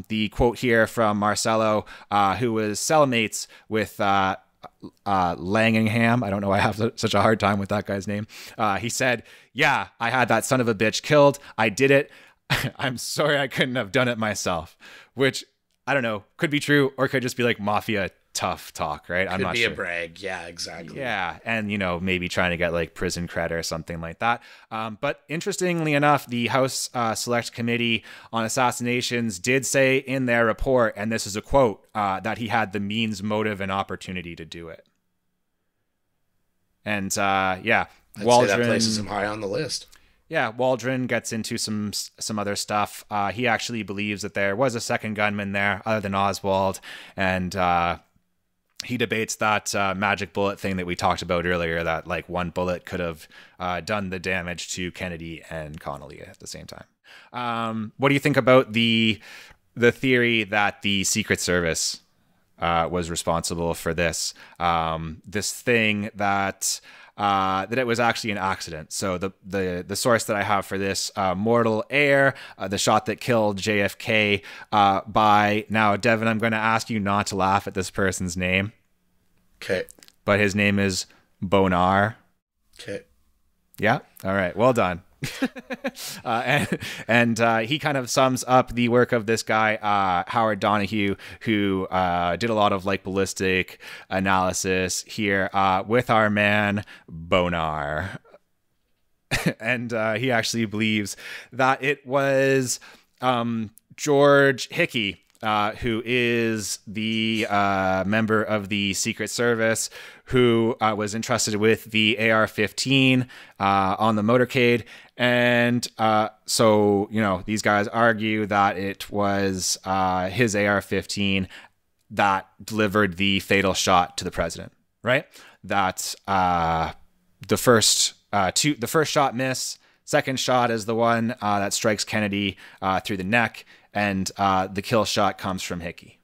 the quote here from Marcello, who was cellmates with Langingham. I don't know why I have such a hard time with that guy's name. He said, yeah, I had that son of a bitch killed. I did it. I'm sorry I couldn't have done it myself. Which, I don't know, could be true or could just be like mafia tough talk, right? I'm not sure. Could be a brag. Yeah, exactly. Yeah, and, maybe trying to get like prison cred or something like that. But interestingly enough, the House Select Committee on Assassinations did say in their report, and this is a quote, that he had the means, motive, and opportunity to do it. And, yeah. I'd say that places him high on the list. Yeah, Waldron gets into some other stuff. He actually believes that there was a second gunman there other than Oswald, and he debates that magic bullet thing that we talked about earlier, that like one bullet could have done the damage to Kennedy and Connolly at the same time. What do you think about the theory that the Secret Service was responsible for this thing, that it was actually an accident? So the source that I have for this, Mortal Air, the shot that killed JFK, by now, Devin, I'm going to ask you not to laugh at this person's name. Okay. But his name is Bonar. Okay. Yeah. All right. Well done. and he kind of sums up the work of this guy, Howard Donahue, who did a lot of like ballistic analysis here with our man Bonar. And he actually believes that it was George Hickey, who is the member of the Secret Service, who was entrusted with the AR-15 on the motorcade. And so, you know, these guys argue that it was his AR-15 that delivered the fatal shot to the president, right? That the first shot miss, second shot is the one that strikes Kennedy through the neck, and the kill shot comes from Hickey.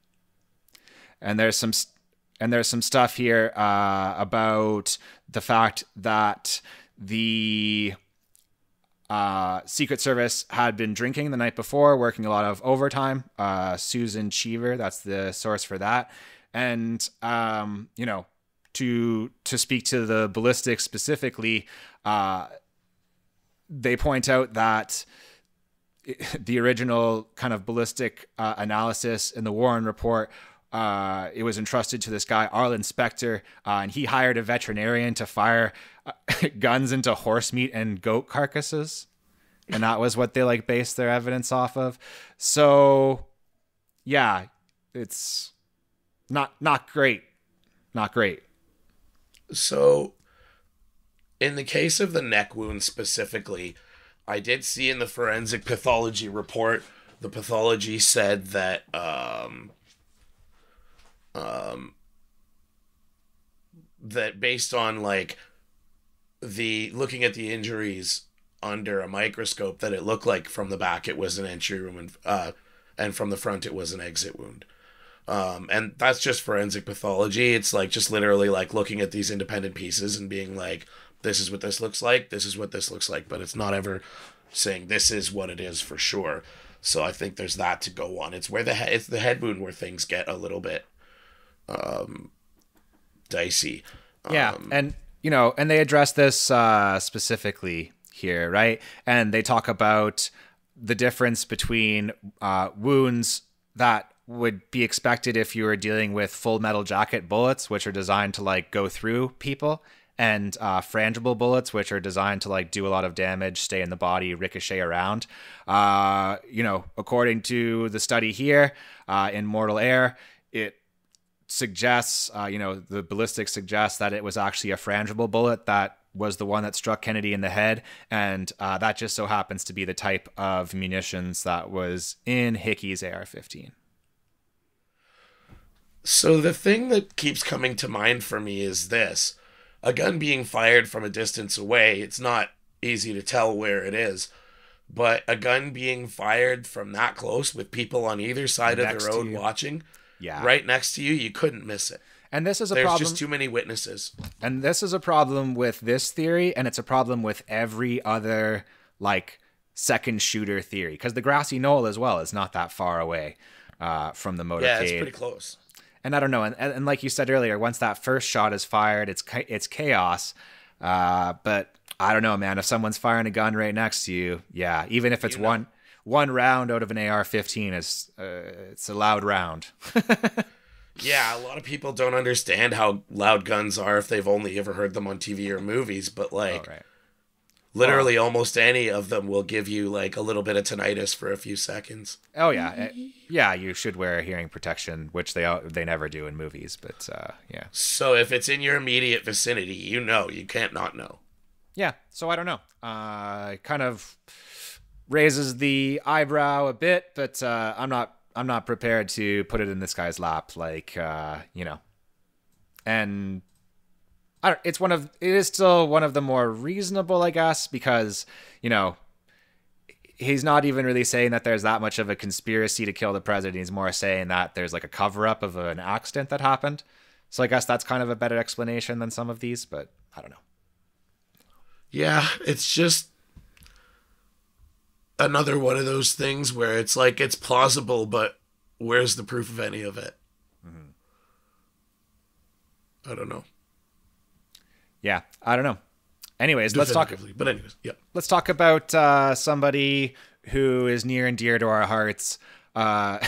And there's some stuff here about the fact that the Secret Service had been drinking the night before, working a lot of overtime. Susan Cheever, that's the source for that. And you know, to speak to the ballistics specifically, they point out that the original kind of ballistic analysis in the Warren report, it was entrusted to this guy, Arlen Specter, and he hired a veterinarian to fire guns into horse meat and goat carcasses. And that was what they like based their evidence off of. So yeah, it's not great. Not great. So in the case of the neck wound specifically, I did see in the forensic pathology report, the pathology said that that based on like the looking at the injuries under a microscope, that it looked like from the back it was an entry wound, and from the front it was an exit wound. And that's just forensic pathology. It's like just literally like looking at these independent pieces and being like, this is what this looks like, this is what this looks like, but it's not ever saying this is what it is for sure. So I think there's that to go on. It's where it's the head wound where things get a little bit dicey. Yeah, and you know, and they address this specifically here, right? And they talk about the difference between wounds that would be expected if you were dealing with Full Metal Jacket bullets, which are designed to like go through people, and frangible bullets, which are designed to like do a lot of damage, stay in the body, ricochet around. You know, according to the study here in Mortal Air, it suggests, you know, the ballistics suggests that it was actually a frangible bullet that was the one that struck Kennedy in the head, and that just so happens to be the type of munitions that was in Hickey's AR-15. So the thing that keeps coming to mind for me is this. A gun being fired from a distance away, it's not easy to tell where it is. But a gun being fired from that close with people on either side of the road watching, right next to you, you couldn't miss it. And this is a problem. problem. There's just too many witnesses. And this is a problem with this theory, and it's a problem with every other, like, second shooter theory. Because the grassy knoll as well is not that far away from the motorcade. Yeah, it's pretty close. And I don't know, and like you said earlier, once that first shot is fired, it's chaos. But I don't know, man. If someone's firing a gun right next to you, yeah, even if it's one round out of an AR-15, it's a loud round. Yeah, a lot of people don't understand how loud guns are if they've only ever heard them on TV or movies. But like, literally, almost any of them will give you like a little bit of tinnitus for a few seconds. Oh yeah, yeah. You should wear hearing protection, which they never do in movies. But yeah. So if it's in your immediate vicinity, you know, you can't not know. Yeah, so I don't know. Kind of raises the eyebrow a bit, but I'm not prepared to put it in this guy's lap. Like, and it is still one of the more reasonable, I guess, because he's not even really saying that there's that much of a conspiracy to kill the president. He's more saying that there's like a cover up of an accident that happened. So I guess that's kind of a better explanation than some of these, but I don't know. Yeah, it's just another one of those things where it's like it's plausible, but where's the proof of any of it? Mm-hmm. I don't know. Yeah, I don't know. Anyways, let's talk. But anyways, yeah. Let's talk about somebody who is near and dear to our hearts. Mr.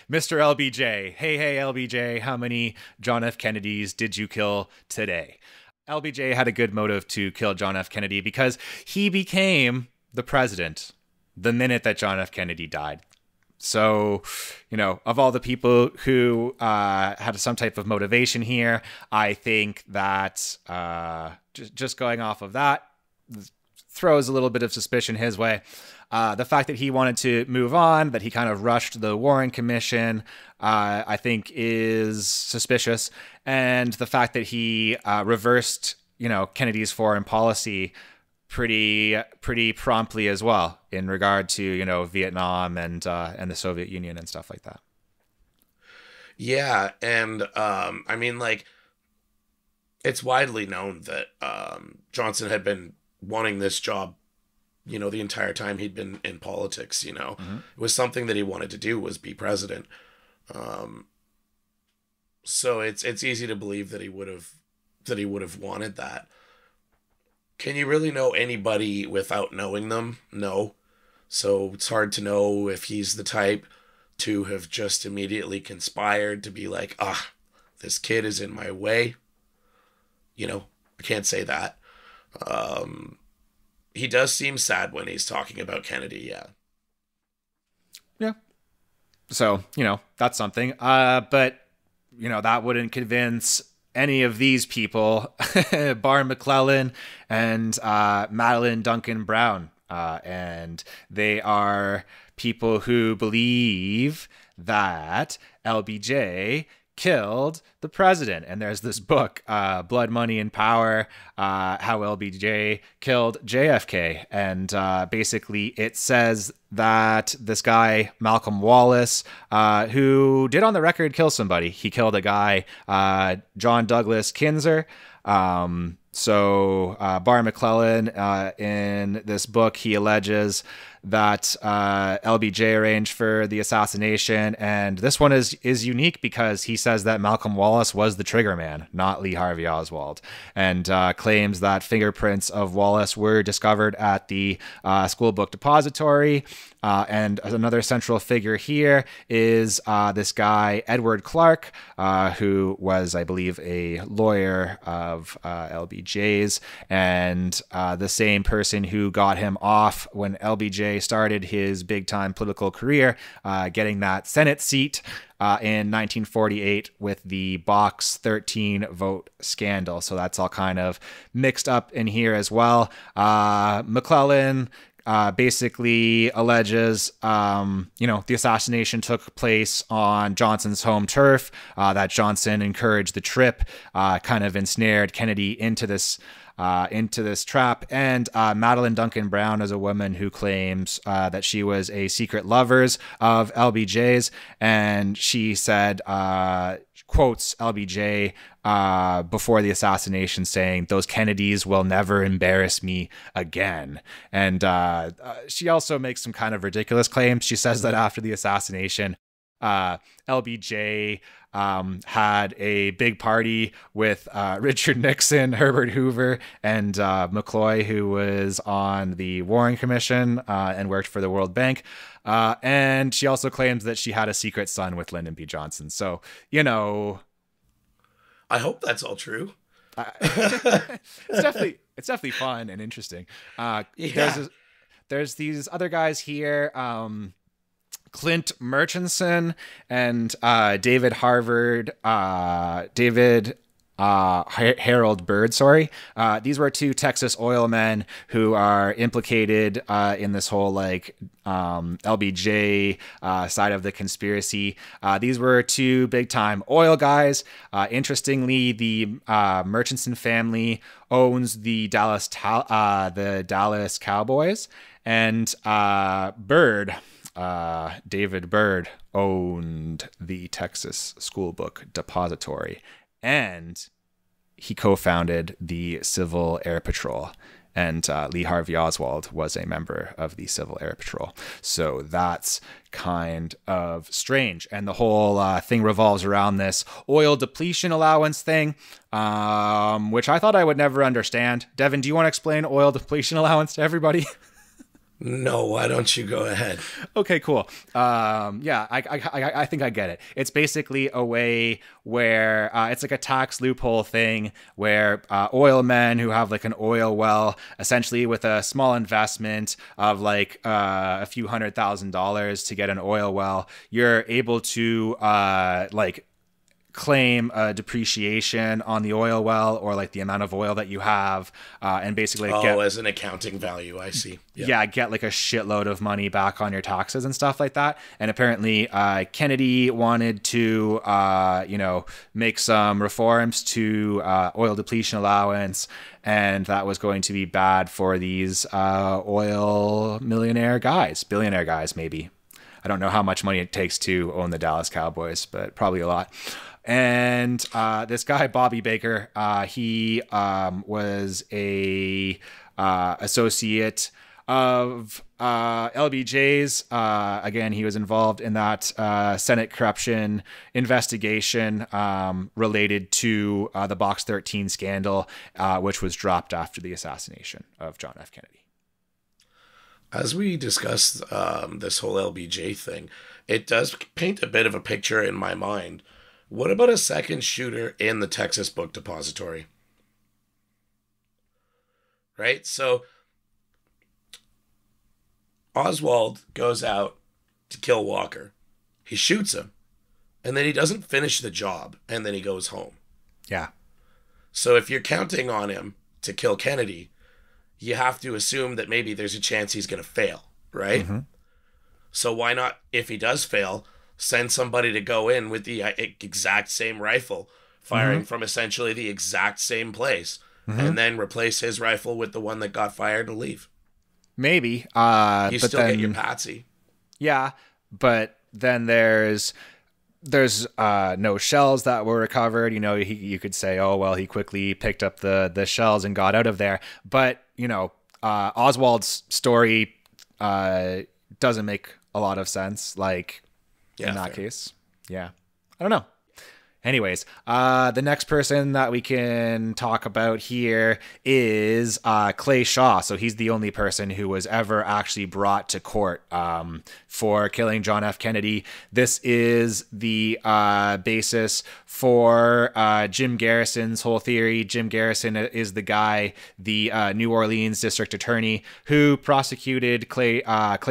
LBJ. Hey, LBJ, how many John F. Kennedys did you kill today? LBJ had a good motive to kill John F. Kennedy because he became the president the minute that John F. Kennedy died. So, of all the people who had some type of motivation here, I think that just going off of that throws a little bit of suspicion his way. The fact that he wanted to move on, that he kind of rushed the Warren Commission, I think is suspicious. And the fact that he reversed, Kennedy's foreign policy pretty promptly as well in regard to, Vietnam and the Soviet Union and stuff like that. Yeah, and it's widely known that Johnson had been wanting this job, the entire time he'd been in politics. Mm-hmm. It was something that he wanted to do, was be president. So it's easy to believe that he would have wanted that. Can you really know anybody without knowing them? No. So it's hard to know if he's the type to have just immediately conspired to be like, this kid is in my way. I can't say that. He does seem sad when he's talking about Kennedy, yeah. Yeah. So, that's something. But, that wouldn't convince any of these people, Barr McClellan and Madeline Duncan Brown. And they are people who believe that LBJ killed the president. And there's this book, Blood, Money, and Power, how LBJ killed JFK. And basically it says that this guy, Malcolm Wallace, who did on the record kill somebody. He killed a guy, John Douglas Kinzer. So Barr McClellan, in this book, he alleges that LBJ arranged for the assassination, and this one is unique because he says that Malcolm Wallace was the trigger man, not Lee Harvey Oswald, and claims that fingerprints of Wallace were discovered at the school book depository. And another central figure here is this guy, Edward Clark, who was, I believe, a lawyer of LBJ's, and the same person who got him off when LBJ started his big-time political career, getting that Senate seat in 1948 with the Box 13 vote scandal. So that's all kind of mixed up in here as well. McClellan basically alleges, the assassination took place on Johnson's home turf, that Johnson encouraged the trip, kind of ensnared Kennedy into this trap. And Madeline Duncan Brown is a woman who claims that she was a secret lovers of LBJ's, and she said, quotes LBJ before the assassination saying, "Those Kennedys will never embarrass me again." And she also makes some kind of ridiculous claims. She says that after the assassination, LBJ had a big party with Richard Nixon, Herbert Hoover, and McCloy, who was on the Warren Commission and worked for the World Bank. And she also claims that she had a secret son with Lyndon B. Johnson. So, I hope that's all true. It's definitely fun and interesting. Yeah. There's these other guys here, Clint Murchison and David Harold Bird, sorry. These were two Texas oil men who are implicated in this whole like LBJ side of the conspiracy. These were two big time oil guys. Interestingly, the Murchison family owns the Dallas Cowboys, and David Bird owned the Texas School Book Depository, and he co-founded the Civil Air Patrol. And Lee Harvey Oswald was a member of the Civil Air Patrol. So that's kind of strange. And the whole thing revolves around this oil depletion allowance thing, which I thought I would never understand. Deven, do you want to explain oil depletion allowance to everybody? No, why don't you go ahead? Okay, cool. Yeah, I think I get it. It's basically a way where it's like a tax loophole thing where oil men who have like an oil well, essentially with a small investment of like a few $100,000 to get an oil well, you're able to like claim a depreciation on the oil well, or like the amount of oil that you have, and basically get as an accounting value. I see. Yeah, get like a shitload of money back on your taxes and stuff like that. And apparently Kennedy wanted to make some reforms to oil depletion allowance, and that was going to be bad for these oil billionaire guys maybe. I don't know how much money it takes to own the Dallas Cowboys, but probably a lot. And this guy, Bobby Baker, he was a associate of LBJ's. Again, he was involved in that Senate corruption investigation related to the Box 13 scandal, which was dropped after the assassination of John F. Kennedy. As we discussed this whole LBJ thing, it does paint a bit of a picture in my mind. What about a second shooter in the Texas Book Depository? Right? So Oswald goes out to kill Walker. He shoots him. And then he doesn't finish the job. And then he goes home. Yeah. So if you're counting on him to kill Kennedy, you have to assume that maybe there's a chance he's going to fail, right? Mm-hmm. So why not, if he does fail, send somebody to go in with the exact same rifle, firing mm-hmm. from essentially the exact same place, mm-hmm. and then replace his rifle with the one that got fired to leave? Maybe. You still get your patsy. Yeah, but then there's no shells that were recovered. You could say, oh, well, he quickly picked up the shells and got out of there. But, Oswald's story doesn't make a lot of sense. Like, in that case. Yeah. I don't know. Anyways, the next person that we can talk about here is Clay Shaw. So he's the only person who was ever actually brought to court for killing John F. Kennedy. This is the basis for Jim Garrison's whole theory. Jim Garrison is the guy, the New Orleans district attorney, who prosecuted Clay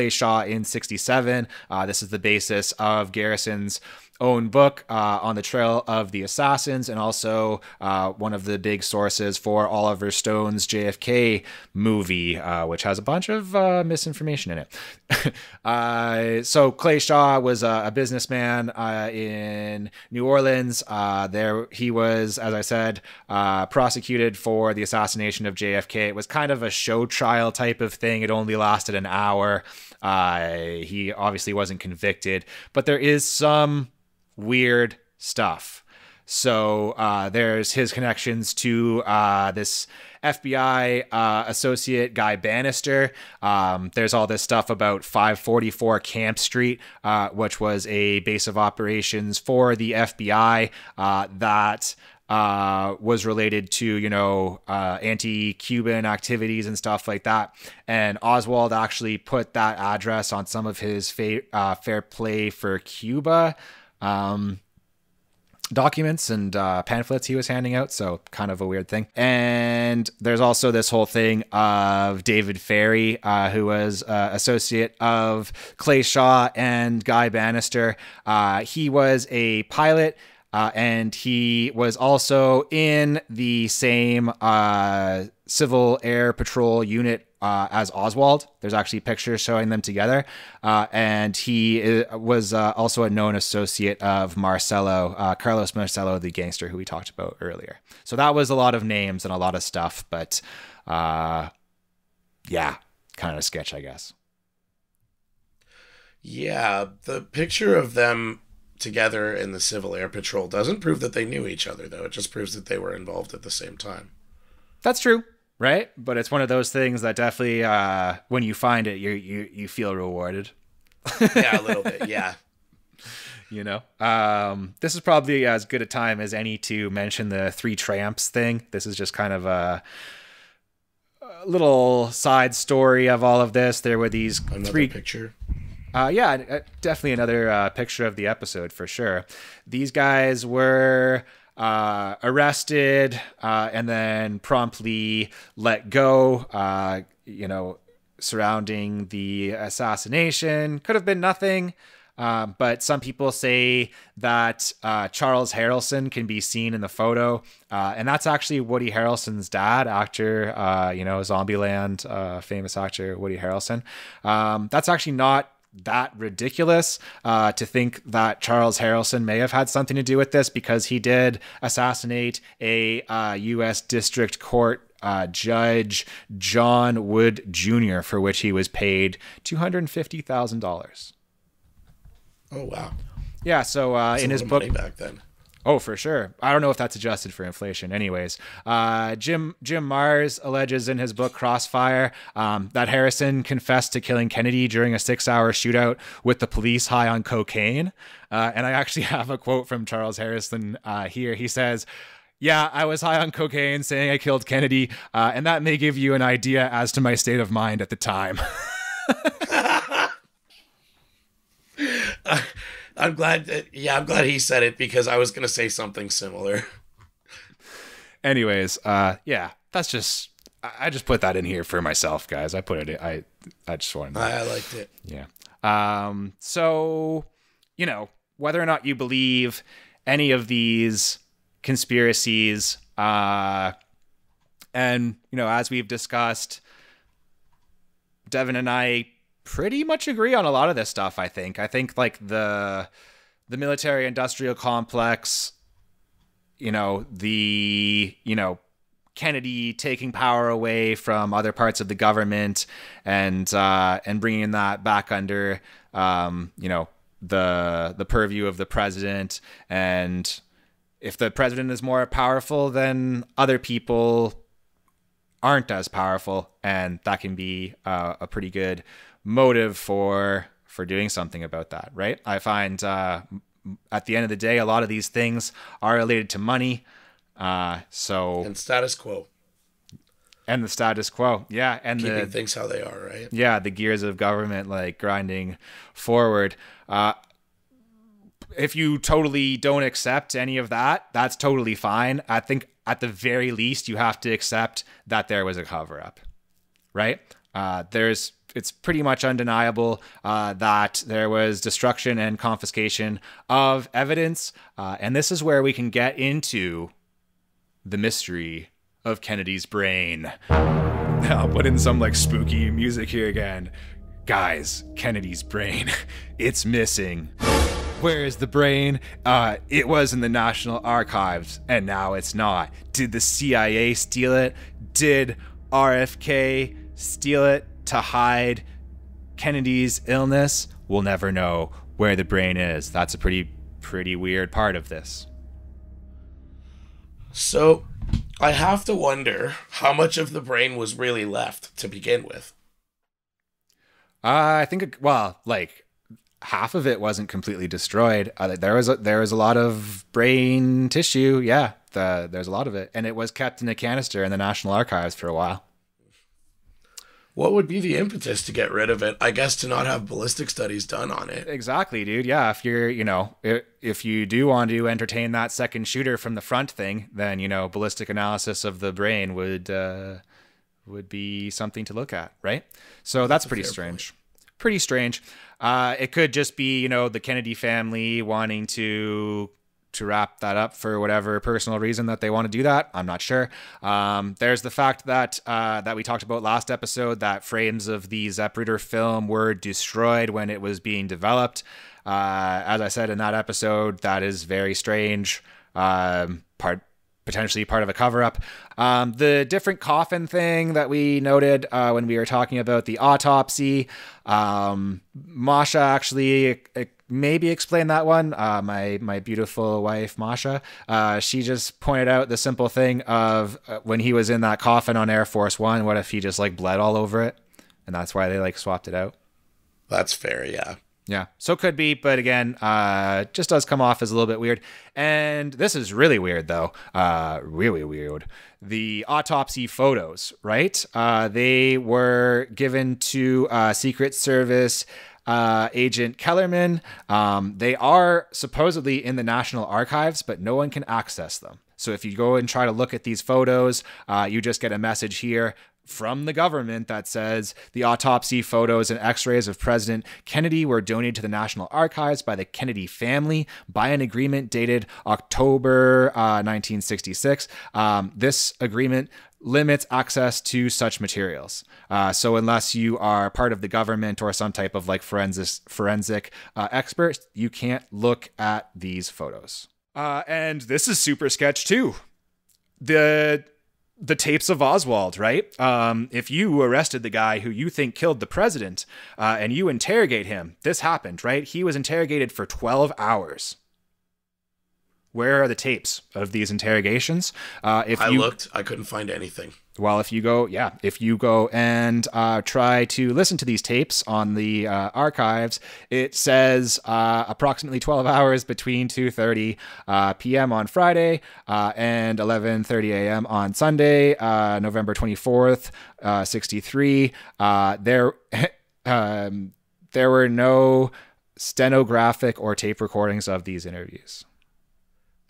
Shaw in '67. This is the basis of Garrison's own book, On the Trail of the Assassins, and also one of the big sources for Oliver Stone's JFK movie, which has a bunch of misinformation in it. So Clay Shaw was a businessman in New Orleans. There he was, as I said, prosecuted for the assassination of JFK. It was kind of a show trial type of thing. It only lasted an hour. He obviously wasn't convicted, but there is some weird stuff. So there's his connections to this FBI associate Guy Bannister. There's all this stuff about 544 Camp Street, which was a base of operations for the FBI that was related to, anti-Cuban activities and stuff like that. And Oswald actually put that address on some of his Fair Play for Cuba documents and pamphlets he was handing out. So kind of a weird thing. And there's also this whole thing of David Ferry, who was associate of Clay Shaw and Guy Bannister. He was a pilot and he was also in the same Civil Air Patrol unit as Oswald. There's actually pictures showing them together. And he was also a known associate of Marcelo, Carlos Marcelo, the gangster who we talked about earlier. So that was a lot of names and a lot of stuff, but yeah, kind of a sketch, I guess. Yeah, the picture of them together in the Civil Air Patrol doesn't prove that they knew each other, though. It just proves that they were involved at the same time. That's true, right? But it's one of those things that definitely, when you find it, you feel rewarded. Yeah, a little bit, yeah. You know, this is probably as good a time as any to mention the Three Tramps thing. This is just kind of a little side story of all of this. There were these Another picture. Yeah, definitely another picture of the episode for sure. These guys were arrested and then promptly let go, surrounding the assassination. Could have been nothing. But some people say that Charles Harrelson can be seen in the photo. And that's actually Woody Harrelson's dad, actor, Zombieland, famous actor Woody Harrelson. That's actually not that ridiculous to think that Charles Harrelson may have had something to do with this, because he did assassinate a U.S. District Court Judge John Wood Jr., for which he was paid $250,000. Oh, wow. Yeah, so in his book... money back then. Oh, for sure. I don't know if that's adjusted for inflation. Anyways, Jim Mars alleges in his book Crossfire that Harrison confessed to killing Kennedy during a 6-hour shootout with the police high on cocaine. And I actually have a quote from Charles Harrison here. He says, "Yeah, I was high on cocaine saying I killed Kennedy, and that may give you an idea as to my state of mind at the time." I'm glad he said it, because I was going to say something similar. Anyways, yeah, that's just, I just put that in here for myself, guys. I put it in, I just wanted to. I liked it. Yeah. So, whether or not you believe any of these conspiracies, and, as we've discussed, Deven and I pretty much agree on a lot of this stuff. I think like the military industrial complex, Kennedy taking power away from other parts of the government and bringing that back under, the purview of the president. And if the president is more powerful, then other people aren't as powerful, and that can be a pretty good motive for doing something about that, right? I find at the end of the day, a lot of these things are related to money. And status quo. And the status quo, yeah, and keeping things how they are, right? Yeah, the gears of government like grinding forward. If you totally don't accept any of that, that's totally fine. I think at the very least, you have to accept that there was a cover-up, right? It's pretty much undeniable that there was destruction and confiscation of evidence. And this is where we can get into the mystery of Kennedy's brain. I'll put in some like spooky music here again. Guys, Kennedy's brain, it's missing. Where is the brain? It was in the National Archives, and now it's not. Did the CIA steal it? Did RFK steal it to hide Kennedy's illness? We'll never know where the brain is. That's a pretty weird part of this. So, I have to wonder how much of the brain was really left to begin with. I think, half of it wasn't completely destroyed. There was a lot of brain tissue. Yeah, there's a lot of it, and it was kept in a canister in the National Archives for a while. What would be the impetus to get rid of it? I guess to not have ballistic studies done on it. Exactly, dude. Yeah, if you're, if you do want to entertain that second shooter from the front thing, then, ballistic analysis of the brain would be something to look at, right? So that's pretty strange. Pretty strange. It could just be, the Kennedy family wanting to to wrap that up for whatever personal reason that they want to do that. I'm not sure. There's the fact that that we talked about last episode, that frames of the Zapruder film were destroyed when it was being developed. As I said in that episode, that is very strange. Potentially part of a cover-up. The different coffin thing that we noted when we were talking about the autopsy, Masha actually maybe explained that one. My beautiful wife, Masha, she just pointed out the simple thing of when he was in that coffin on Air Force One, what if he just like bled all over it? And that's why they like swapped it out. That's fair, yeah. Yeah, so could be, but again, just does come off as a little bit weird. And this is really weird, though. Really weird. The autopsy photos, right? They were given to Secret Service Agent Kellerman. They are supposedly in the National Archives, but no one can access them. So if you go and try to look at these photos, you just get a message here from the government that says the autopsy photos and x-rays of President Kennedy were donated to the National Archives by the Kennedy family by an agreement dated October 1966. This agreement limits access to such materials. So unless you are part of the government or some type of like forensic expert, you can't look at these photos. And this is super sketch too. The tapes of Oswald, right? If you arrested the guy who you think killed the president and you interrogate him, this happened, right? He was interrogated for 12 hours. Where are the tapes of these interrogations? I looked, I couldn't find anything. Well, if you go and try to listen to these tapes on the archives, it says approximately 12 hours between 2:30 p.m. on Friday and 11:30 a.m. on Sunday, November 24th, 63. There were no stenographic or tape recordings of these interviews.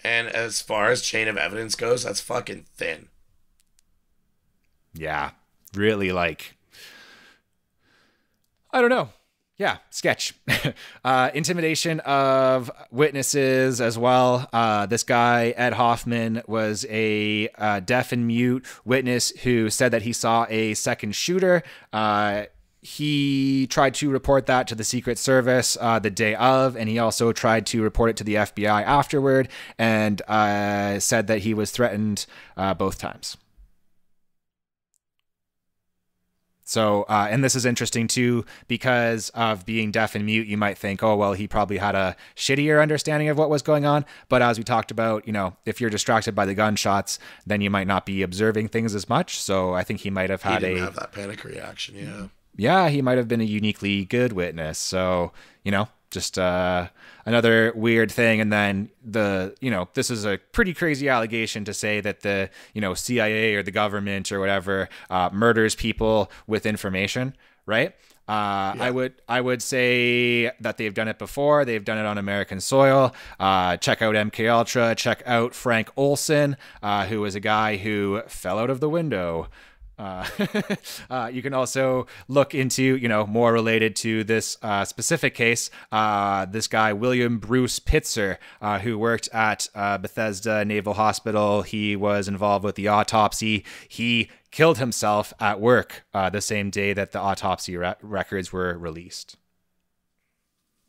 And as far as chain of evidence goes, that's fucking thin. Yeah, really like, I don't know. Yeah, sketch. Intimidation of witnesses as well. This guy, Ed Hoffman, was a deaf and mute witness who said that he saw a second shooter. He tried to report that to the Secret Service the day of, and he also tried to report it to the FBI afterward, and said that he was threatened both times. So, and this is interesting too, because of being deaf and mute, you might think, oh, well, he probably had a shittier understanding of what was going on. But as we talked about, you know, if you're distracted by the gunshots, then you might not be observing things as much. So I think he might have had he didn't have that panic reaction, yeah. Yeah, he might have been a uniquely good witness. So, you know, just another weird thing. And then this is a pretty crazy allegation to say that the, CIA or the government or whatever murders people with information, right? Yeah. I would say that they've done it before. They've done it on American soil. Check out MKUltra. Check out Frank Olson, who was a guy who fell out of the window. You can also look into, more related to this specific case, this guy, William Bruce Pitzer, who worked at Bethesda Naval Hospital. He was involved with the autopsy. He killed himself at work the same day that the autopsy records were released.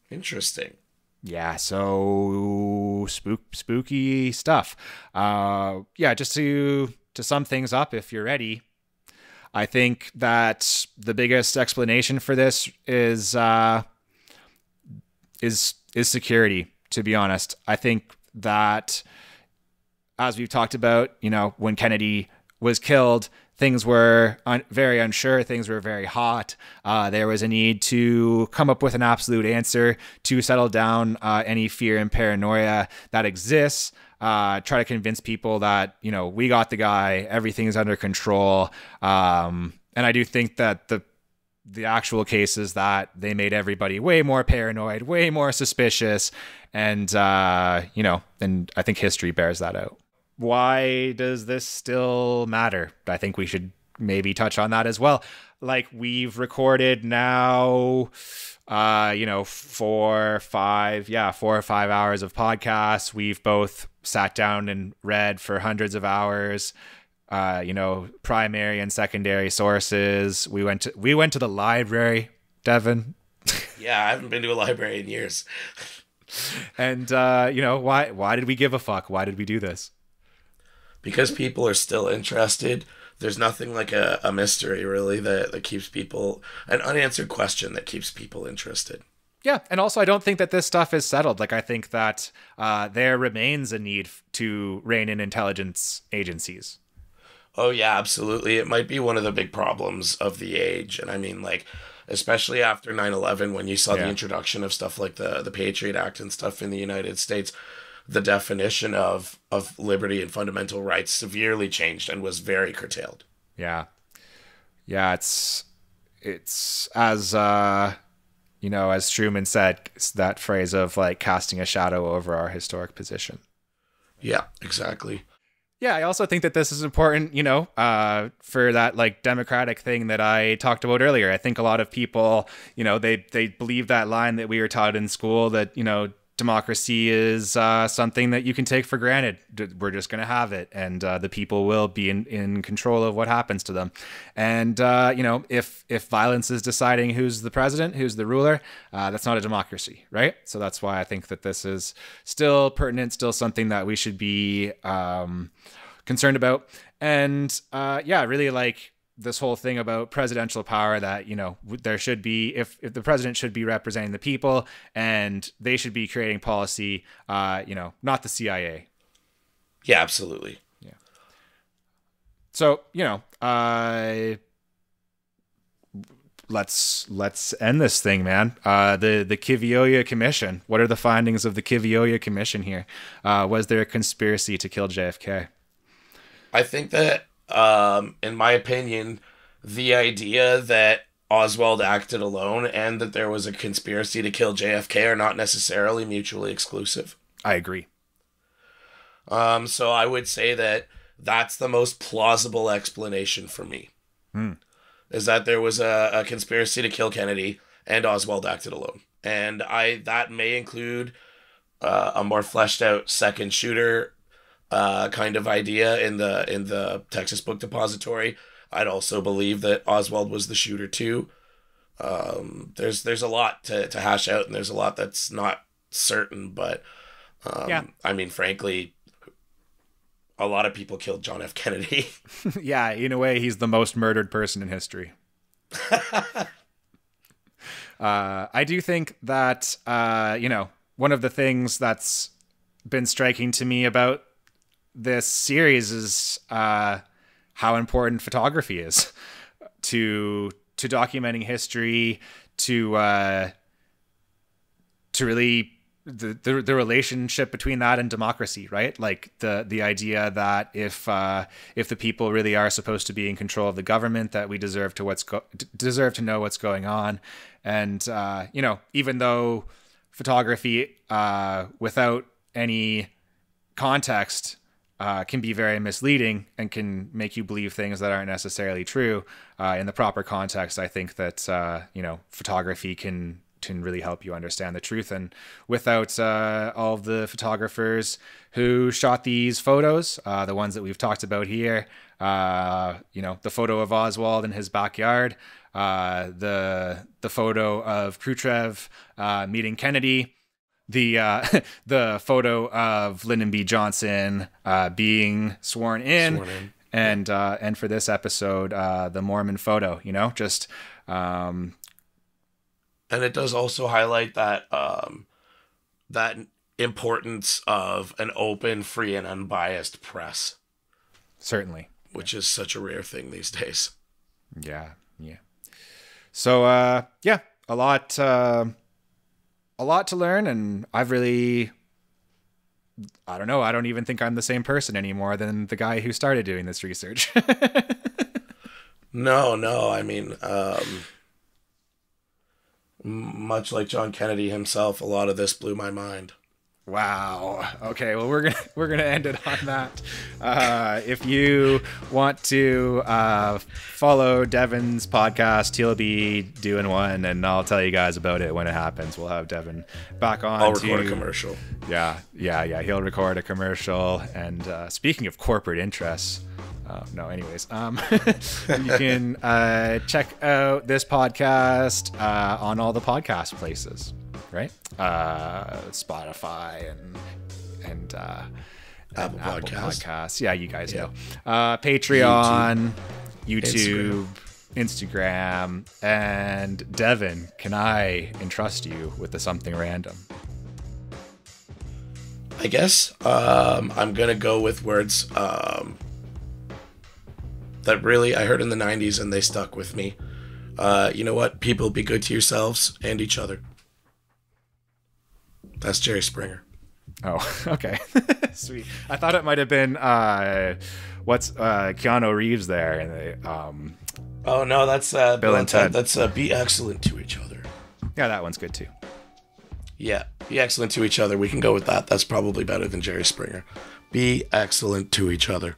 Interesting. Yeah, so spooky stuff. Just to sum things up, if you're ready, I think that the biggest explanation for this is security, to be honest. I think that, as we've talked about, when Kennedy was killed, things were very unsure. Things were very hot. There was a need to come up with an absolute answer to settle down any fear and paranoia that exists. Try to convince people that, we got the guy, everything's under control. And I do think that the actual case is that they made everybody way more paranoid, way more suspicious. And, and I think history bears that out. Why does this still matter? I think we should maybe touch on that as well. Like, we've recorded now, 4 or 5 hours of podcasts. We've both sat down and read for hundreds of hours, primary and secondary sources. We went to the library, Deven. Yeah, I haven't been to a library in years. And, why did we give a fuck? Why did we do this? Because people are still interested. There's nothing like a mystery, really, that keeps people, an unanswered question that keeps people interested. Yeah, and also I don't think that this stuff is settled. Like, I think that there remains a need to rein in intelligence agencies. Oh, yeah, absolutely. It might be one of the big problems of the age. And I mean, like, especially after 9/11, when you saw the introduction of stuff like the Patriot Act and stuff in the United States, the definition of liberty and fundamental rights severely changed and was very curtailed. Yeah. Yeah, it's as as Truman said, it's that phrase of like casting a shadow over our historic position. Yeah, exactly. Yeah, I also think that this is important, for that like democratic thing that I talked about earlier. I think a lot of people, they believe that line that we were taught in school that, democracy is something that you can take for granted. We're just going to have it, and the people will be in control of what happens to them. And if violence is deciding who's the president, who's the ruler, that's not a democracy, right? So that's why I think that this is still pertinent, still something that we should be concerned about. And really like this whole thing about presidential power, that there should be, if the president should be representing the people, and they should be creating policy, not the CIA. Yeah, absolutely. Yeah. So let's end this thing, man. The Kivioya Commission. What are the findings of the Kivioya Commission here? Was there a conspiracy to kill JFK? I think that, in my opinion, the idea that Oswald acted alone and that there was a conspiracy to kill JFK are not necessarily mutually exclusive. I agree. So I would say that that's the most plausible explanation for me. Is that there was a conspiracy to kill Kennedy and Oswald acted alone. And that may include a more fleshed out second shooter kind of idea in the Texas Book Depository. I'd also believe that Oswald was the shooter too. There's a lot to hash out, and there's a lot that's not certain, but I mean, frankly, a lot of people killed John F. Kennedy. Yeah, in a way, he's the most murdered person in history. I do think that one of the things that's been striking to me about this series is how important photography is to documenting history, to really the relationship between that and democracy, right? Like the idea that if the people really are supposed to be in control of the government, that we deserve to know what's going on. And even though photography without any context can be very misleading and can make you believe things that aren't necessarily true, in the proper context, I think that photography can really help you understand the truth. And without all of the photographers who shot these photos, the ones that we've talked about here, the photo of Oswald in his backyard, the photo of Khrushchev meeting Kennedy, the photo of Lyndon B. Johnson being sworn in. And for this episode, the Mormon photo, and it does also highlight that that importance of an open, free, and unbiased press. Certainly. Which is such a rare thing these days. Yeah. So, a lot to learn, and I don't know, I don't even think I'm the same person anymore than the guy who started doing this research. No, I mean, much like John Kennedy himself, a lot of this blew my mind. Wow. Okay. Well, we're gonna end it on that. If you want to follow Deven's podcast, he'll be doing one, and I'll tell you guys about it when it happens. We'll have Deven back on. I'll record a commercial. Yeah. He'll record a commercial. And speaking of corporate interests. No, anyways, you can check out this podcast on all the podcast places, right? Spotify and Apple Podcasts. Yeah, you guys know. Patreon, YouTube, Instagram. And Deven, can I entrust you with the something random? I guess I'm gonna go with words that really I heard in the 90s and they stuck with me. You know what? People, be good to yourselves and each other. That's Jerry Springer. Oh, okay. Sweet. I thought it might have been what's Keanu Reeves there and they oh no, that's Bill and Ted. That's be excellent to each other. Yeah, that one's good too. Yeah, be excellent to each other. We can go with that. That's probably better than Jerry Springer. Be excellent to each other.